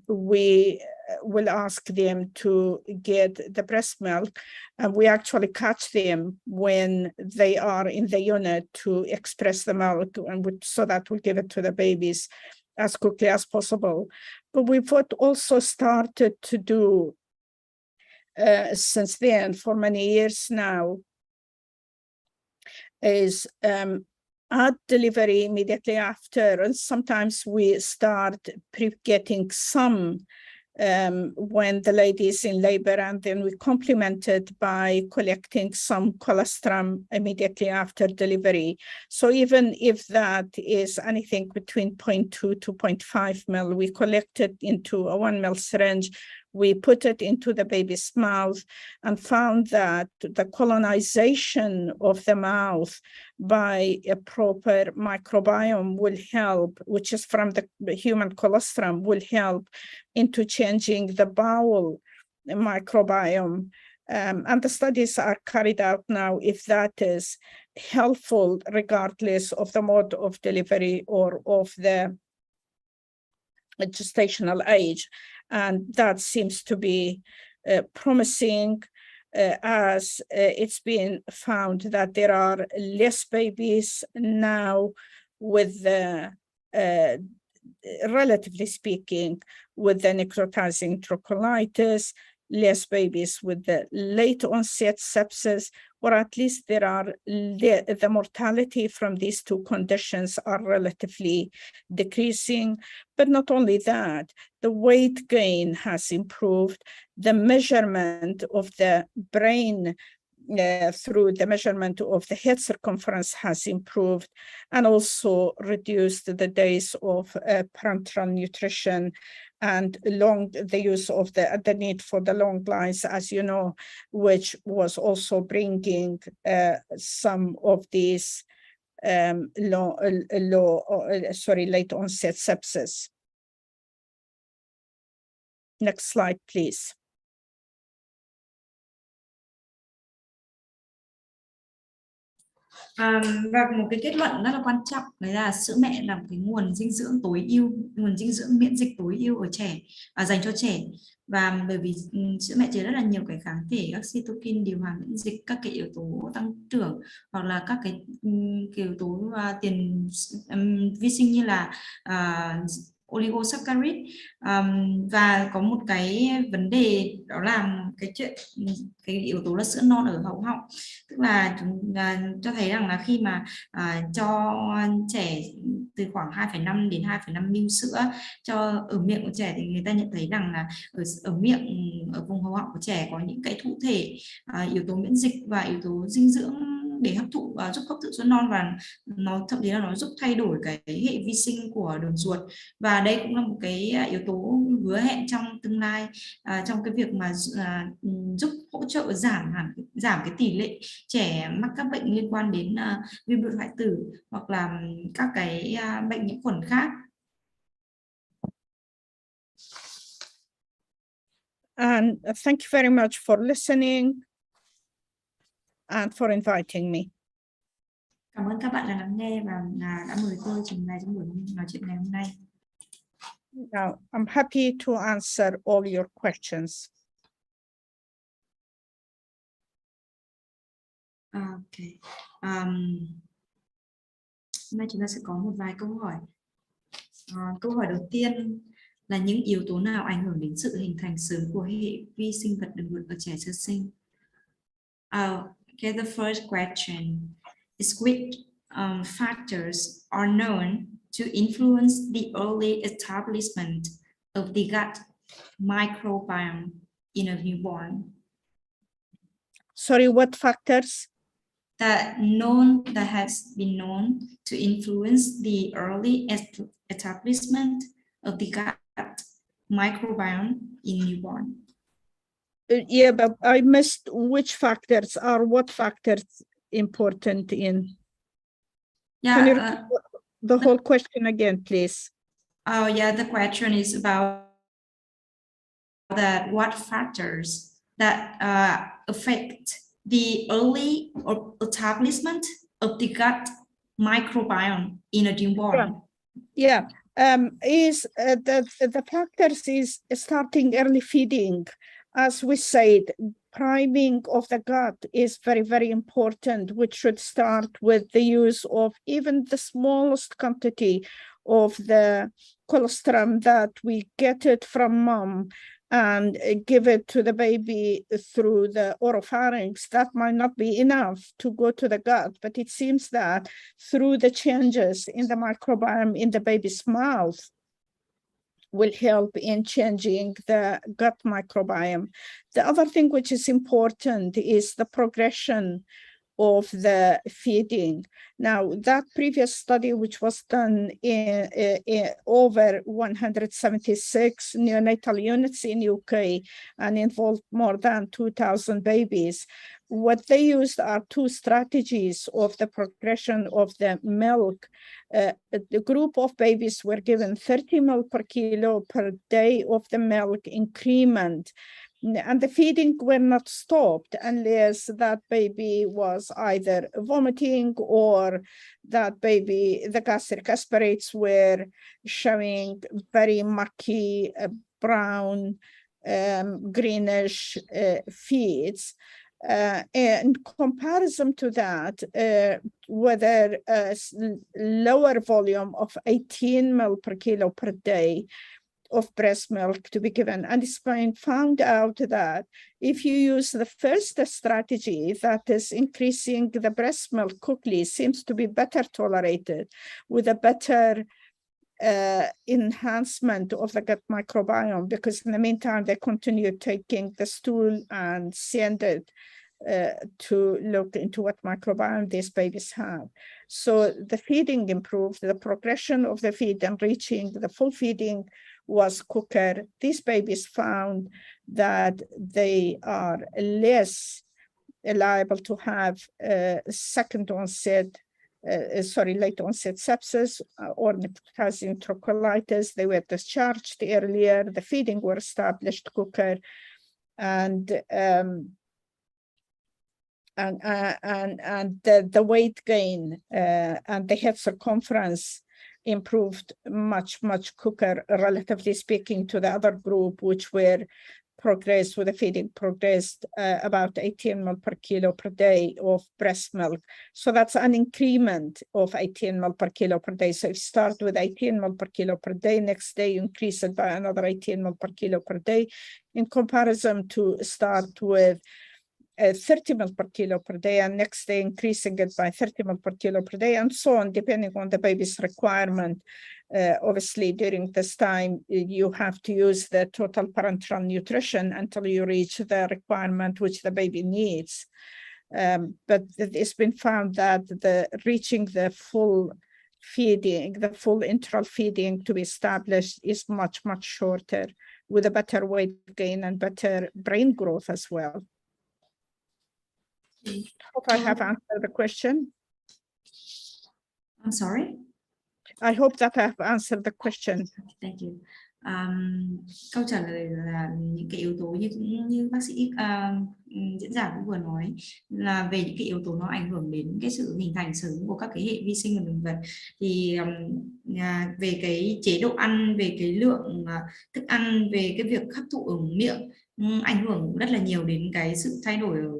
Speaker 2: we will ask them to get the breast milk, and we actually catch them when they are in the unit to express the milk, and so that we give it to the babies as quickly as possible. But we've also started to do since then, for many years now, is at delivery immediately after, and sometimes we start getting some when the lady is in labor, and then we complement it by collecting some colostrum immediately after delivery. So even if that is anything between 0.2 to 0.5 ml, we collect it into a 1 ml syringe. we put it into the baby's mouth and found that the colonization of the mouth by a proper microbiome will help, which is from the human colostrum, will help into changing the bowel microbiome. And the studies are carried out now if that is helpful, regardless of the mode of delivery or of the gestational age. And that seems to be promising, as it's been found that there are less babies now with the, relatively speaking, with the necrotizing enterocolitis, less babies with the late onset sepsis, or at least there are the mortality from these two conditions are relatively decreasing. But not only that, the weight gain has improved, the measurement of the brain through the measurement of the head circumference has improved, and also reduced the days of parenteral nutrition and the use of the need for the long lines, as you know, which was also bringing some of these late onset sepsis. Next slide, please.
Speaker 1: Và một cái kết luận rất là quan trọng đấy là sữa mẹ là một cái nguồn dinh dưỡng tối ưu, nguồn dinh dưỡng miễn dịch tối ưu ở trẻ, dành cho trẻ. Và bởi vì sữa mẹ chứa rất là nhiều cái kháng thể, các cytokine điều hòa miễn dịch, các cái yếu tố tăng trưởng, hoặc là các cái yếu tố tiền vi sinh như là oligosaccharide. Và có một cái vấn đề đó là cái yếu tố là sữa non ở hậu họng, tức là cho thấy rằng là khi mà cho trẻ từ khoảng 2,5 đến 2,5 ml sữa cho ở miệng của trẻ, thì người ta nhận thấy rằng là ở miệng, ở vùng hậu họng của trẻ có những cái thụ thể yếu tố miễn dịch và yếu tố dinh dưỡng để hấp thụ, giúp hấp thụ sữa non, và nó thậm chí là nó giúp thay đổi cái hệ vi sinh của đường ruột. Và đây cũng là một cái yếu tố hứa hẹn trong tương lai, trong cái việc mà giúp hỗ trợ giảm cái tỷ lệ trẻ mắc các bệnh liên quan đến viêm đệm hoại tử hoặc là các cái bệnh nhiễm khuẩn khác.
Speaker 2: And thank you very much for listening and for inviting me.
Speaker 1: Cảm ơn các bạn đã lắng nghe và đã mời tôi trình bày trong buổi nói chuyện ngày hôm nay.
Speaker 2: Now, I'm happy to answer all your questions.
Speaker 1: Okay. Hôm nay chúng ta sẽ có một vài câu hỏi. Câu hỏi đầu tiên là những yếu tố nào ảnh hưởng đến sự hình thành sớm của hệ vi sinh vật đường ruột ở trẻ sơ sinh? Okay, the first question is which factors are known to influence the early establishment of the gut microbiome in a newborn?
Speaker 2: Sorry, what factors?
Speaker 1: That has been known to influence the early establishment of the gut microbiome in newborn.
Speaker 2: Yeah, but I missed which factors are what factors important in.
Speaker 1: Yeah.
Speaker 2: Can you repeat the whole question again, please?
Speaker 1: Oh, yeah. The question is about what factors that affect the early establishment of the gut microbiome in a newborn.
Speaker 2: Yeah. The factors is starting early feeding. As we said, priming of the gut is very, very important, which should start with the use of even the smallest quantity of the colostrum that we get it from mom and give it to the baby through the oropharynx. That might not be enough to go to the gut, but it seems that through the changes in the microbiome in the baby's mouth will help in changing the gut microbiome. The other thing which is important is the progression of the feeding. Now, that previous study, which was done in over 176 neonatal units in UK and involved more than 2,000 babies, what they used are two strategies of the progression of the milk. The group of babies were given 30 ml per kilo per day of the milk increment, and the feeding were not stopped unless that baby was either vomiting or that baby, the gastric aspirates were showing very murky, brown, greenish feeds. In comparison to that, whether a lower volume of 18 ml per kilo per day of breast milk to be given. And it's been found out that if you use the first strategy, that is increasing the breast milk quickly, seems to be better tolerated with a better enhancement of the gut microbiome, because in the meantime, they continue taking the stool and send it to look into what microbiome these babies have. So the feeding improved, the progression of the feed and reaching the full feeding was quicker. These babies found that they are less liable to have late onset sepsis or potassium enterocolitis. They were discharged earlier, the feeding were established quicker, and the weight gain and the head circumference improved much quicker, relatively speaking, to the other group, which were progressed with the feeding progressed about 18 ml per kilo per day of breast milk. So that's an increment of 18 ml per kilo per day. So if you start with 18 ml per kilo per day, next day you increase it by another 18 ml per kilo per day, in comparison to start with 30 ml per kilo per day, and next day increasing it by 30 ml per kilo per day, and so on, depending on the baby's requirement. Obviously, during this time, you have to use the total parenteral nutrition until you reach the requirement which the baby needs. But it's been found that reaching the full feeding, the full enteral feeding to be established is much shorter, with a better weight gain and better brain growth as well. Hope I have answered the question.
Speaker 1: I'm sorry?
Speaker 2: I hope that I have answered the question.
Speaker 1: Thank you. Câu trả lời là những cái yếu tố như bác sĩ diễn giả cũng vừa nói, là về những cái yếu tố nó ảnh hưởng đến cái sự hình thành sớm của các cái hệ vi sinh ở đường vật. Thì về cái chế độ ăn, về cái lượng thức ăn, về cái việc hấp thụ ở miệng ảnh hưởng rất là nhiều đến cái sự thay đổi ở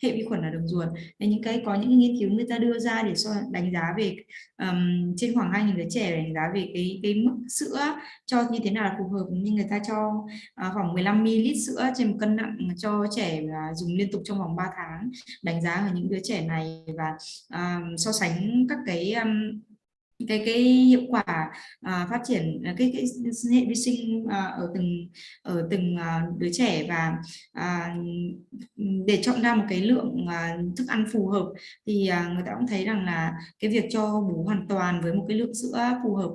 Speaker 1: hệ vi khuẩn ở đường ruột. Nên có những nghiên cứu người ta đưa ra để đánh giá về trên khoảng 2.000 đứa trẻ, đánh giá về cái mức sữa cho như thế nào là phù hợp, nhưng người ta cho khoảng 15 ml sữa trên một cân nặng cho trẻ dùng liên tục trong vòng 3 tháng, đánh giá ở những đứa trẻ này và so sánh các cái hiệu quả phát triển cái hệ vi sinh ở từng đứa trẻ, và để chọn ra một cái lượng thức ăn phù hợp. Thì người ta cũng thấy rằng là cái việc cho bú hoàn toàn với một cái lượng sữa phù hợp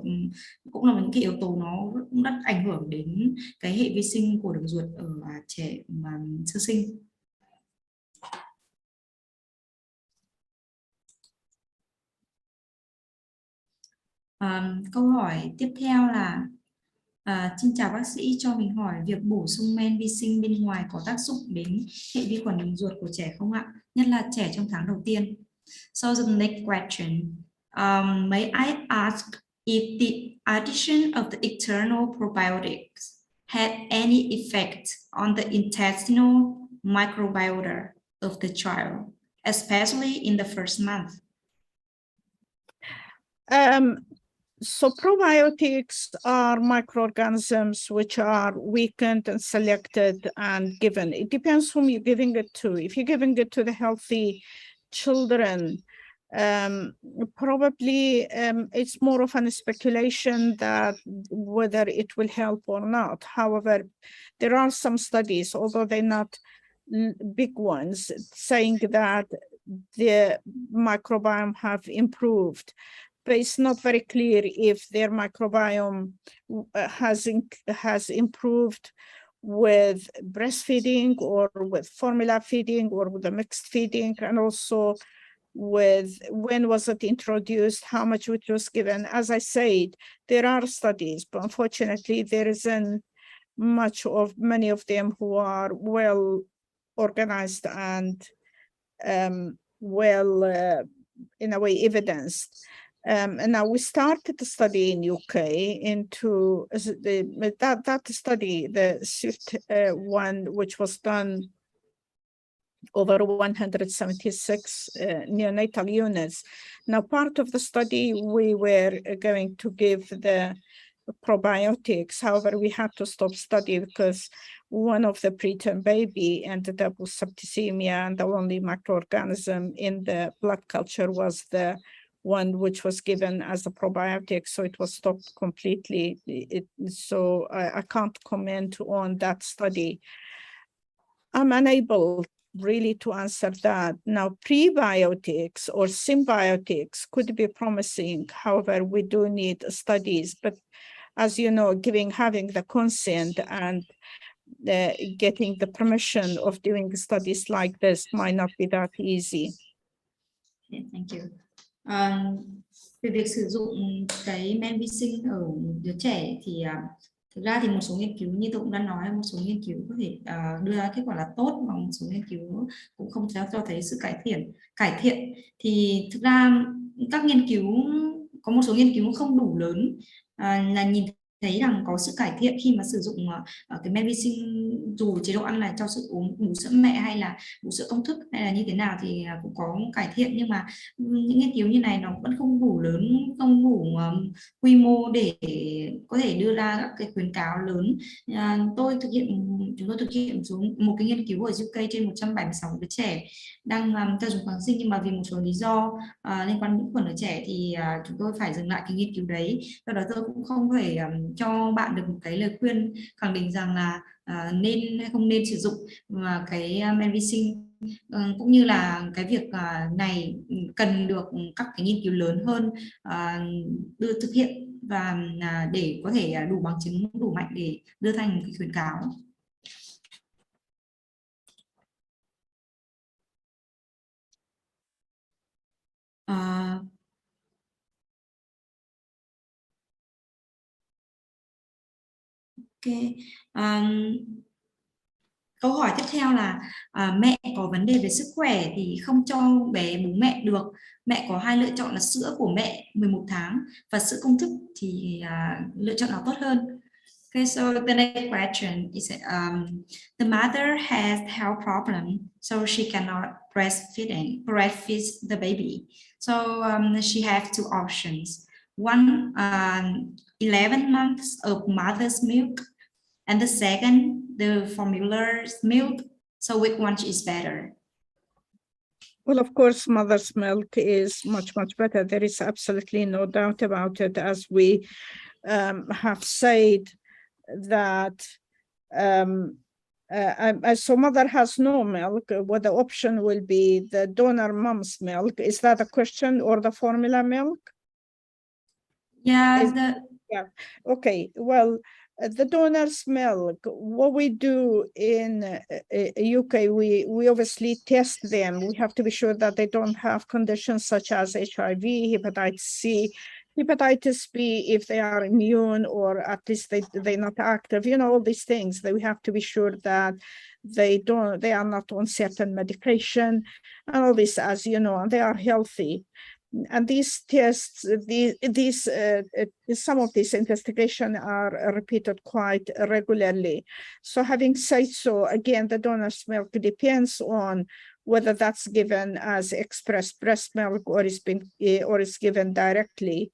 Speaker 1: cũng là những cái yếu tố nó cũng rất ảnh hưởng đến cái hệ vi sinh của đường ruột ở trẻ sơ sinh. Câu hỏi tiếp theo là xin chào bác sĩ, cho mình hỏi việc bổ sung men vi sinh bên ngoài có tác dụng đến hệ vi khuẩn đường ruột của trẻ không ạ? Nhất là trẻ trong tháng đầu tiên. So the next question, may I ask if the addition of the external probiotics had any effect on the intestinal microbiota of the child, especially in the first month?
Speaker 2: So probiotics are microorganisms which are weakened and selected and given. It depends whom you're giving it to. If you're giving it to the healthy children, probably it's more of a speculation that whether it will help or not. However, there are some studies, although they're not big ones, saying that the microbiome have improved, but it's not very clear if their microbiome has improved with breastfeeding or with formula feeding or with a mixed feeding, and also with when was it introduced, how much it was given. As I said, there are studies, but unfortunately there isn't much of many of them who are well organized and well in a way evidenced. And now we started the study in UK into that study, the SWIFT one, which was done over 176 neonatal units. Now, part of the study, we were going to give the probiotics. However, we had to stop study because one of the preterm baby ended up with septicemia, and the only microorganism in the blood culture was the one which was given as a probiotic, so it was stopped completely. So I can't comment on that study. I'm unable really to answer that. Now, prebiotics or symbiotics could be promising. However, we do need studies, but as you know, having the consent and getting the permission of doing studies like this might not be that easy.
Speaker 1: Okay, thank you. Về việc sử dụng cái men vi sinh ở đứa trẻ thì thực ra thì một số nghiên cứu như tôi cũng đã nói, một số nghiên cứu có thể đưa ra kết quả là tốt, và một số nghiên cứu cũng không cho thấy sự cải thiện. Thì thực ra các nghiên cứu, có một số nghiên cứu không đủ lớn là nhìn thấy rằng có sự cải thiện khi mà sử dụng cái men vi sinh, dù chế độ ăn là cho sự uống bú sữa mẹ hay là bú sữa công thức hay là như thế nào thì cũng có cải thiện, nhưng mà những nghiên cứu như này nó vẫn không đủ lớn, không đủ quy mô để có thể đưa ra các cái khuyến cáo lớn. Chúng tôi thực hiện một cái nghiên cứu ở UK trên 176 đứa trẻ đang cho dùng kháng sinh, nhưng mà vì một số lý do liên quan đến nhiễm khuẩn ở trẻ thì chúng tôi phải dừng lại cái nghiên cứu đấy. Do đó tôi cũng không thể cho bạn được một cái lời khuyên khẳng định rằng là nên hay không nên sử dụng cái men vi sinh, cũng như là cái việc này cần được các cái nghiên cứu lớn hơn đưa thực hiện, và để có thể đủ bằng chứng đủ mạnh để đưa thành một cái khuyến cáo. Ok. Câu hỏi tiếp theo là mẹ có vấn đề về sức khỏe thì không cho bé bú mẹ được. Mẹ có hai lựa chọn là sữa của mẹ 11 tháng và sữa công thức, thì lựa chọn nào tốt hơn? Okay, so the next question is the mother has health problem, so she cannot breastfeed the baby. So she have two options. One, 11 months of mother's milk, and the second, the formula's milk. So which one is better?
Speaker 2: Well, of course, mother's milk is much, much better. There is absolutely no doubt about it. As we have said that, so mother has no milk, what the option will be the donor mom's milk. Is that a question, or the formula milk?
Speaker 1: Yeah.
Speaker 2: Yeah. Okay. Well, the donor's milk, what we do in UK, we obviously test them. We have to be sure that they don't have conditions such as HIV, hepatitis C, hepatitis B, if they are immune, or at least they're not active, you know, all these things that we have to be sure that they are not on certain medication and all this, as you know, and they are healthy. And these tests, some of these investigations are repeated quite regularly. So having said so, again, the donor's milk depends on whether that's given as express breast milk or is given directly.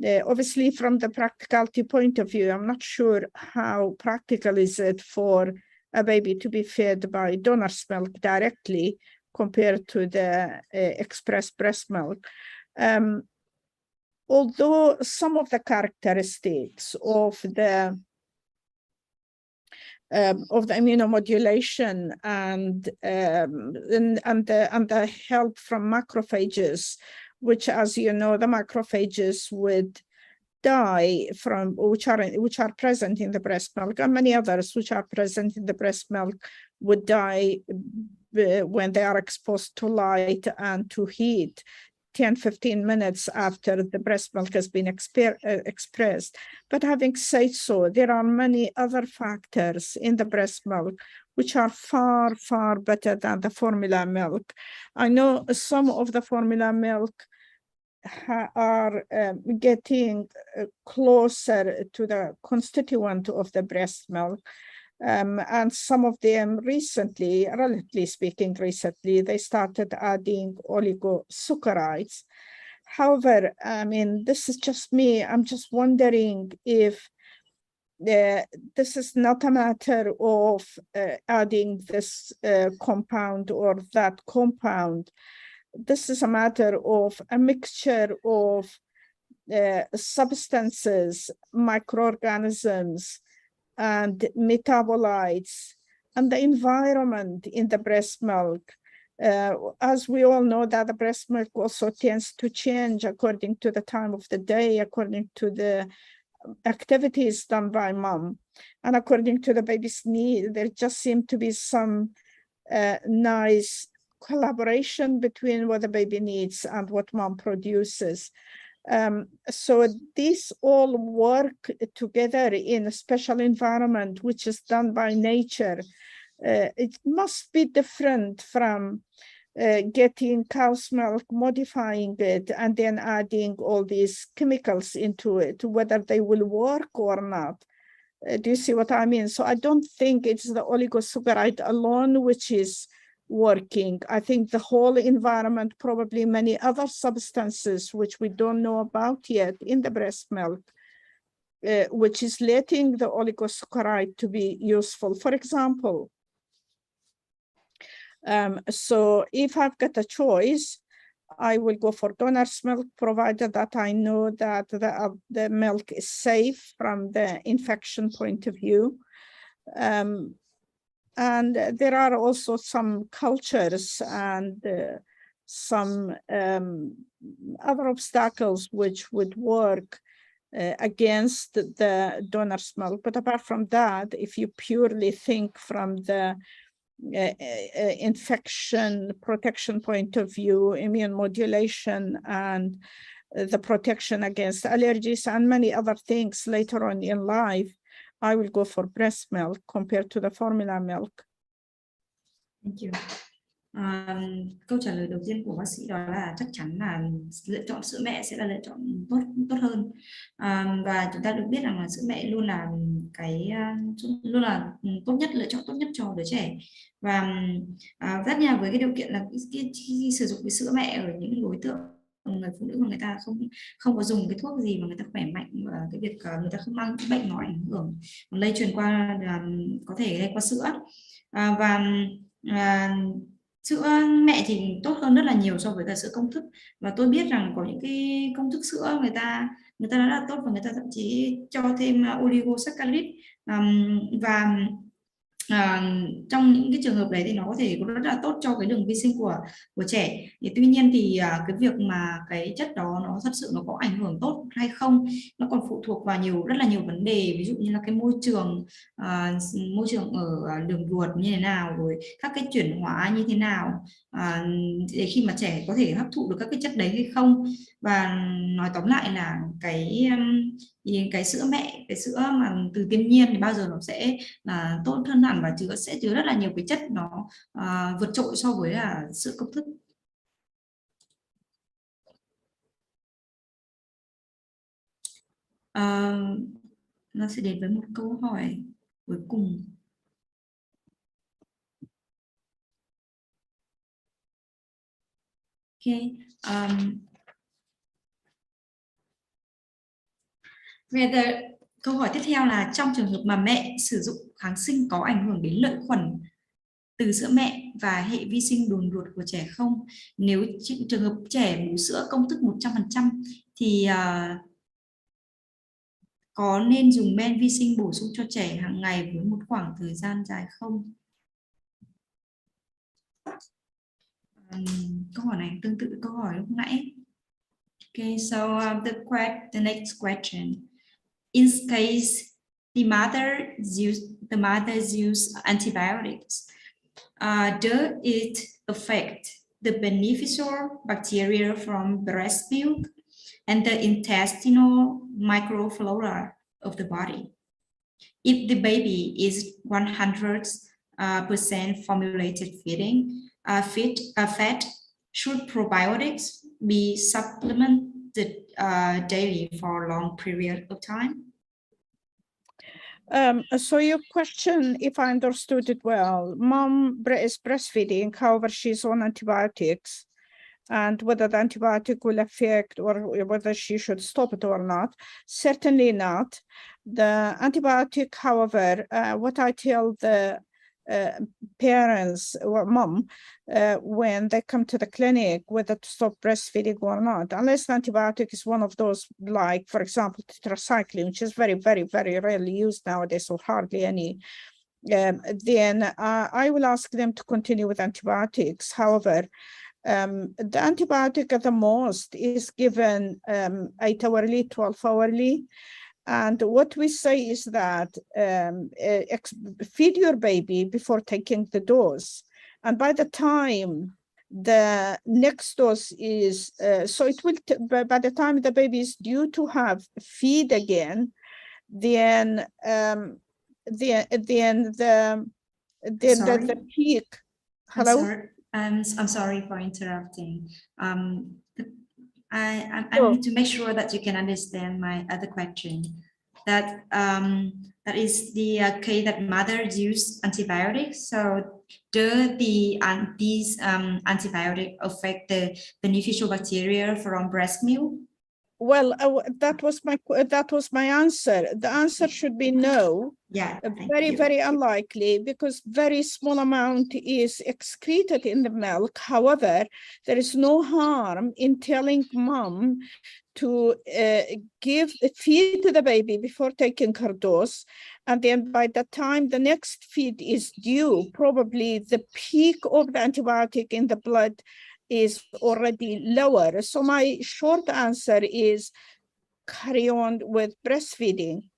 Speaker 2: Obviously, from the practicality point of view, I'm not sure how practical is it for a baby to be fed by donor's milk directly compared to the express breast milk. Although some of the characteristics of the of the immunomodulation and the help from macrophages, which, as you know, the macrophages would die from, which are present in the breast milk, and many others which are present in the breast milk would die when they are exposed to light and to heat 10-15 minutes after the breast milk has been expressed. But having said so, there are many other factors in the breast milk which are far, far better than the formula milk. I know some of the formula milk are getting closer to the constituent of the breast milk. And some of them recently, relatively speaking, they started adding oligosaccharides. However, I mean, this is just me. I'm just wondering if this is not a matter of adding this compound or that compound. This is a matter of a mixture of substances, microorganisms, and metabolites, and the environment in the breast milk. As we all know, that the breast milk also tends to change according to the time of the day, according to the activities done by mom, and according to the baby's need. There just seemed to be some nice collaboration between what the baby needs and what mom produces. So these all work together in a special environment, which is done by nature. It must be different from getting cow's milk, modifying it, and then adding all these chemicals into it, whether they will work or not. Do you see what I mean? So I don't think it's the oligosaccharide alone which is working. I think the whole environment, probably many other substances which we don't know about yet in the breast milk, which is letting the oligosaccharide to be useful. For example, so if I've got a choice, I will go for donor's milk, provided that I know that the milk is safe from the infection point of view. And there are also some cultures and some other obstacles which would work against the donor's milk. But apart from that, if you purely think from the infection protection point of view, immune modulation, and the protection against allergies and many other things later on in life, I will go for breast milk compared to the formula milk.
Speaker 1: Thank you. Câu trả lời đầu tiên của bác sĩ đó là chắc chắn là lựa chọn sữa mẹ sẽ là lựa chọn tốt hơn. Và chúng ta được biết rằng là sữa mẹ luôn là tốt nhất, lựa chọn tốt nhất cho đứa trẻ. Và tất nhiên là với cái điều kiện là khi sử dụng cái sữa mẹ ở những đối tượng người phụ nữ mà người ta không có dùng cái thuốc gì mà người ta khỏe mạnh, và cái việc người ta không mang cái bệnh nó ảnh hưởng lây truyền qua có thể lây qua sữa. Sữa mẹ thì tốt hơn rất là nhiều so với cả sữa công thức, và tôi biết rằng có những cái công thức sữa người ta rất là tốt, và người ta thậm chí cho thêm oligosaccharide, và trong những cái trường hợp đấy thì nó có thể rất là tốt cho cái đường vi sinh của trẻ. Thì tuy nhiên thì cái việc mà cái chất đó nó thật sự nó có ảnh hưởng tốt hay không, nó còn phụ thuộc vào rất là nhiều vấn đề, ví dụ như là cái môi trường ở đường ruột như thế nào, rồi các cái chuyển hóa như thế nào, để khi mà trẻ có thể hấp thụ được các cái chất đấy hay không. Và nói tóm lại là cái sữa mẹ, cái sữa mà từ thiên nhiên thì bao giờ nó sẽ là tốt hơn hẳn, và sẽ chứa rất là nhiều cái chất nó vượt trội so với sữa công thức. Nó sẽ đến với một câu hỏi cuối cùng. Okay. Câu hỏi tiếp theo là trong trường hợp mà mẹ sử dụng kháng sinh có ảnh hưởng đến lợi khuẩn từ sữa mẹ và hệ vi sinh đường ruột của trẻ không? Nếu trường hợp trẻ bú sữa công thức 100% thì Có nên dùng men vi sinh bổ sung cho trẻ hàng ngày với một khoảng thời gian dài không? Câu hỏi này tương tự với câu hỏi lúc nãy. Okay, so the next question. In case the mothers use antibiotics, does it affect the beneficial bacteria from breast milk and the intestinal microflora of the body? If the baby is 100% formulated feeding, fed, should probiotics be supplemented daily for a long period of time?
Speaker 2: So your question, if I understood it well, mom is breastfeeding, however, she's on antibiotics, and whether the antibiotic will affect or whether she should stop it or not. Certainly not. The antibiotic, however, what I tell the parents or mom when they come to the clinic, whether to stop breastfeeding or not, unless the antibiotic is one of those, like, for example, tetracycline, which is very, very, very rarely used nowadays, or hardly any, then I will ask them to continue with antibiotics. However, the antibiotic at the most is given 8 hourly, 12 hourly. And what we say is that feed your baby before taking the dose. And by the time the next dose is, so it will, by the time the baby is due to have feed again, then the peak. Hello?
Speaker 1: I'm sorry for interrupting. I need to make sure that you can understand my other question. That is the case that mothers use antibiotics. So do these antibiotics affect the beneficial bacteria from breast milk?
Speaker 2: Well, that was my answer. The answer should be no.
Speaker 1: Yeah,
Speaker 2: very unlikely, because very small amount is excreted in the milk. However, there is no harm in telling mom to feed to the baby before taking her dose, and then by the time the next feed is due, probably the peak of the antibiotic in the blood is already lower. So my short answer is carry on with breastfeeding.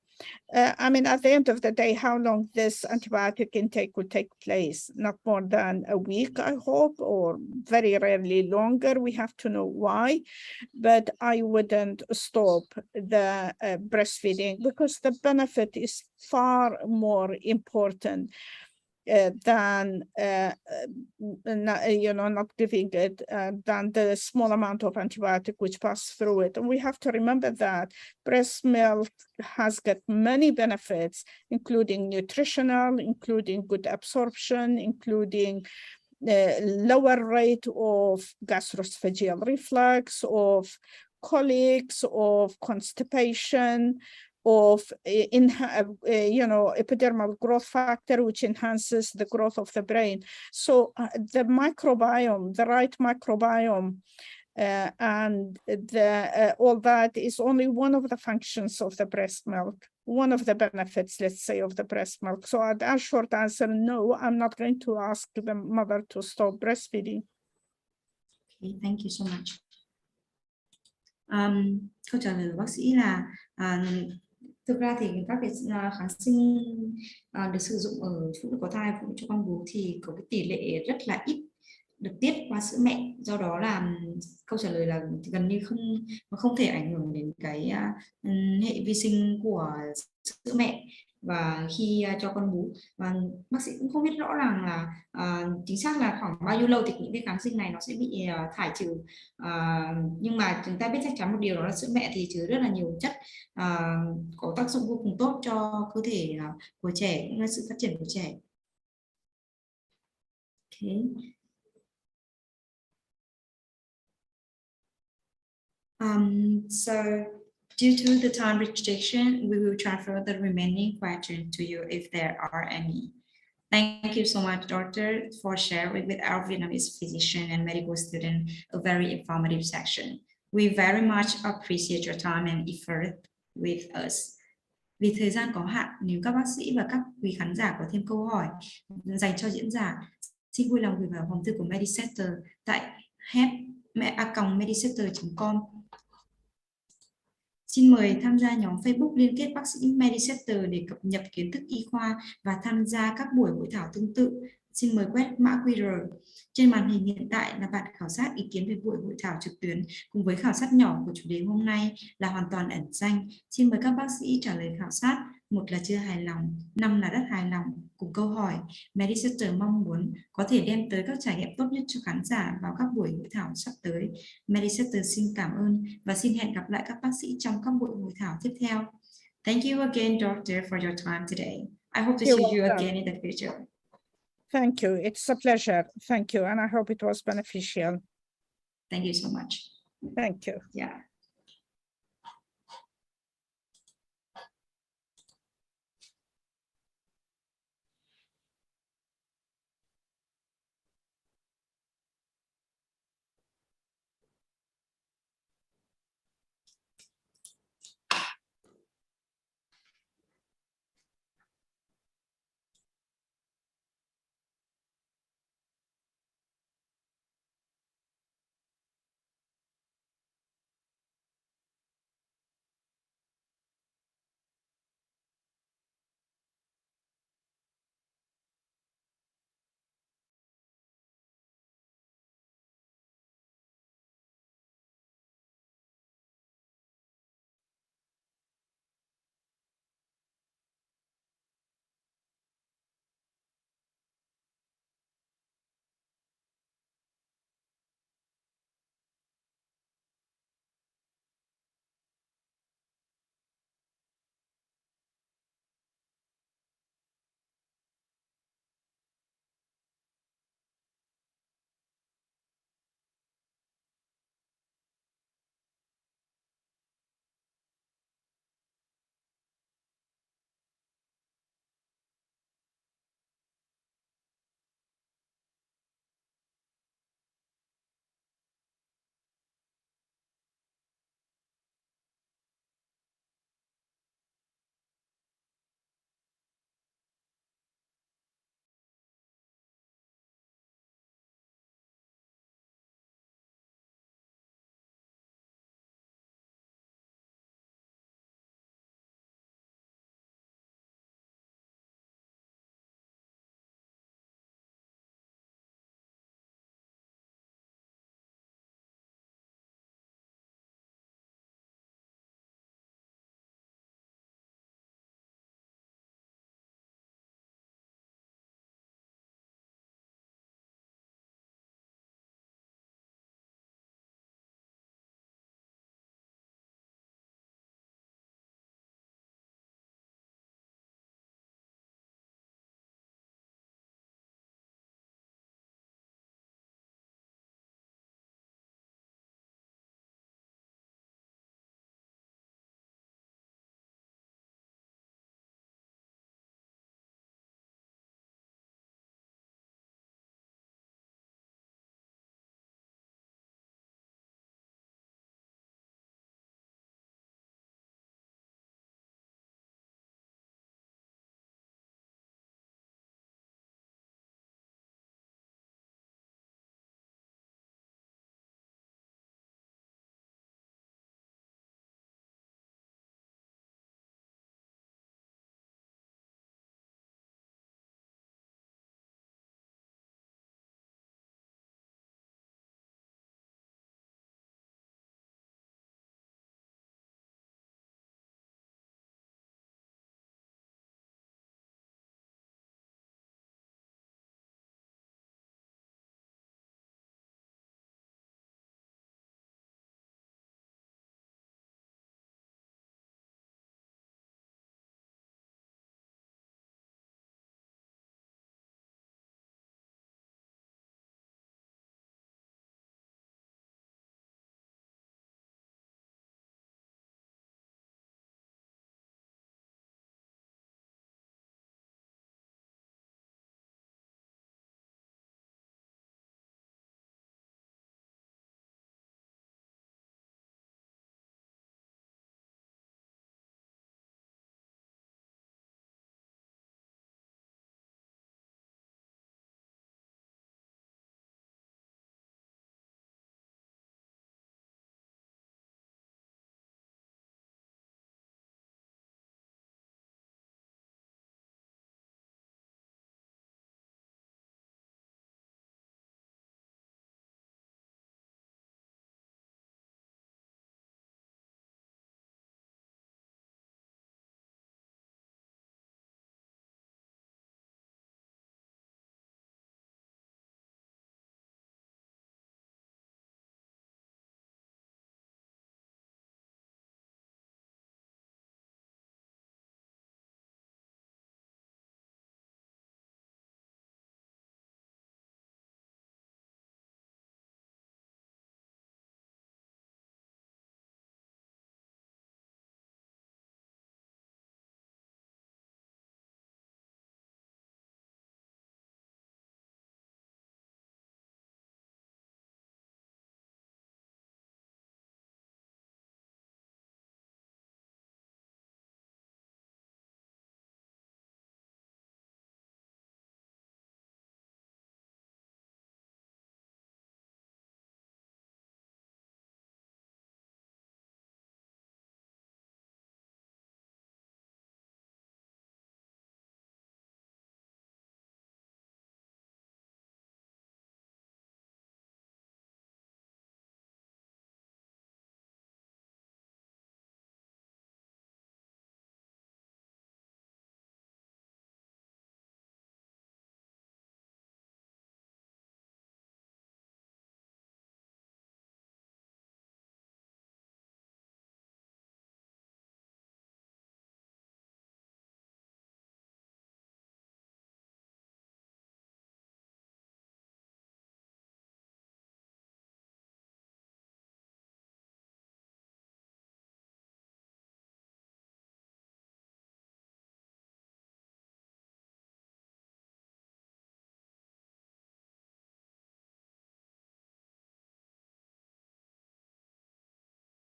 Speaker 2: I mean, at the end of the day, how long this antibiotic intake will take place? Not more than a week, I hope, or very rarely longer. We have to know why, but I wouldn't stop the breastfeeding, because the benefit is far more important than not giving it, than the small amount of antibiotic which pass through it. And we have to remember that breast milk has got many benefits, including nutritional, including good absorption, including lower rate of gastroesophageal reflux, of colics, of constipation, of epidermal growth factor, which enhances the growth of the brain. So the microbiome, the right microbiome, and all that is only one of the functions of the breast milk, one of the benefits, let's say, of the breast milk. So a short answer, no, I'm not going to ask the mother to stop breastfeeding.
Speaker 1: Okay, thank you so much. Câu trả lời của bác sĩ là thực ra thì các cái kháng sinh được sử dụng ở phụ nữ có thai, phụ nữ cho con bú thì có cái tỷ lệ rất là ít được tiết qua sữa mẹ, do đó là câu trả lời là gần như không thể ảnh hưởng đến cái hệ vi sinh của sữa mẹ và khi cho con bú. Và bác sĩ cũng không biết rõ ràng là chính xác là khoảng bao nhiêu lâu thì những cái kháng sinh này nó sẽ bị thải trừ, nhưng mà chúng ta biết chắc chắn một điều, đó là sữa mẹ thì chứa rất là nhiều chất có tác dụng vô cùng tốt cho cơ thể của trẻ, cũng là sự phát triển của trẻ. Okay. So due to the time restriction, we will transfer the remaining questions to you if there are any. Thank you so much, doctor, for sharing with our Vietnamese physician and medical student a very informative section. We very much appreciate your time and effort with us. Vì thời gian có hạn, nếu các bác sĩ và các quý khán giả có thêm câu hỏi dành cho diễn giả, xin vui lòng gửi vào hòm thư của Medisetter tại help@medisetter.com. Xin mời tham gia nhóm Facebook liên kết bác sĩ Medisetter để cập nhật kiến thức y khoa và tham gia các buổi hội thảo tương tự. Xin mời quét mã QR. Trên màn hình hiện tại là bản khảo sát ý kiến về buổi hội thảo trực tuyến cùng với khảo sát nhỏ của chủ đề hôm nay là hoàn toàn ẩn danh. Xin mời các bác sĩ trả lời khảo sát. 1 là chưa hài lòng, 5 là rất hài lòng. Cùng câu hỏi, Medisetter mong muốn có thể đem tới các trải nghiệm tốt nhất cho khán giả vào các buổi hội thảo sắp tới. Medisetter xin cảm ơn và xin hẹn gặp lại các bác sĩ trong các buổi hội thảo tiếp theo. Thank you again, Doctor, for your time today. I hope to
Speaker 2: You're
Speaker 1: see you
Speaker 2: welcome.
Speaker 1: again in the future.
Speaker 2: Thank you. It's a pleasure. Thank you. And I hope it was beneficial.
Speaker 1: Thank you so much.
Speaker 2: Thank you.
Speaker 1: Yeah.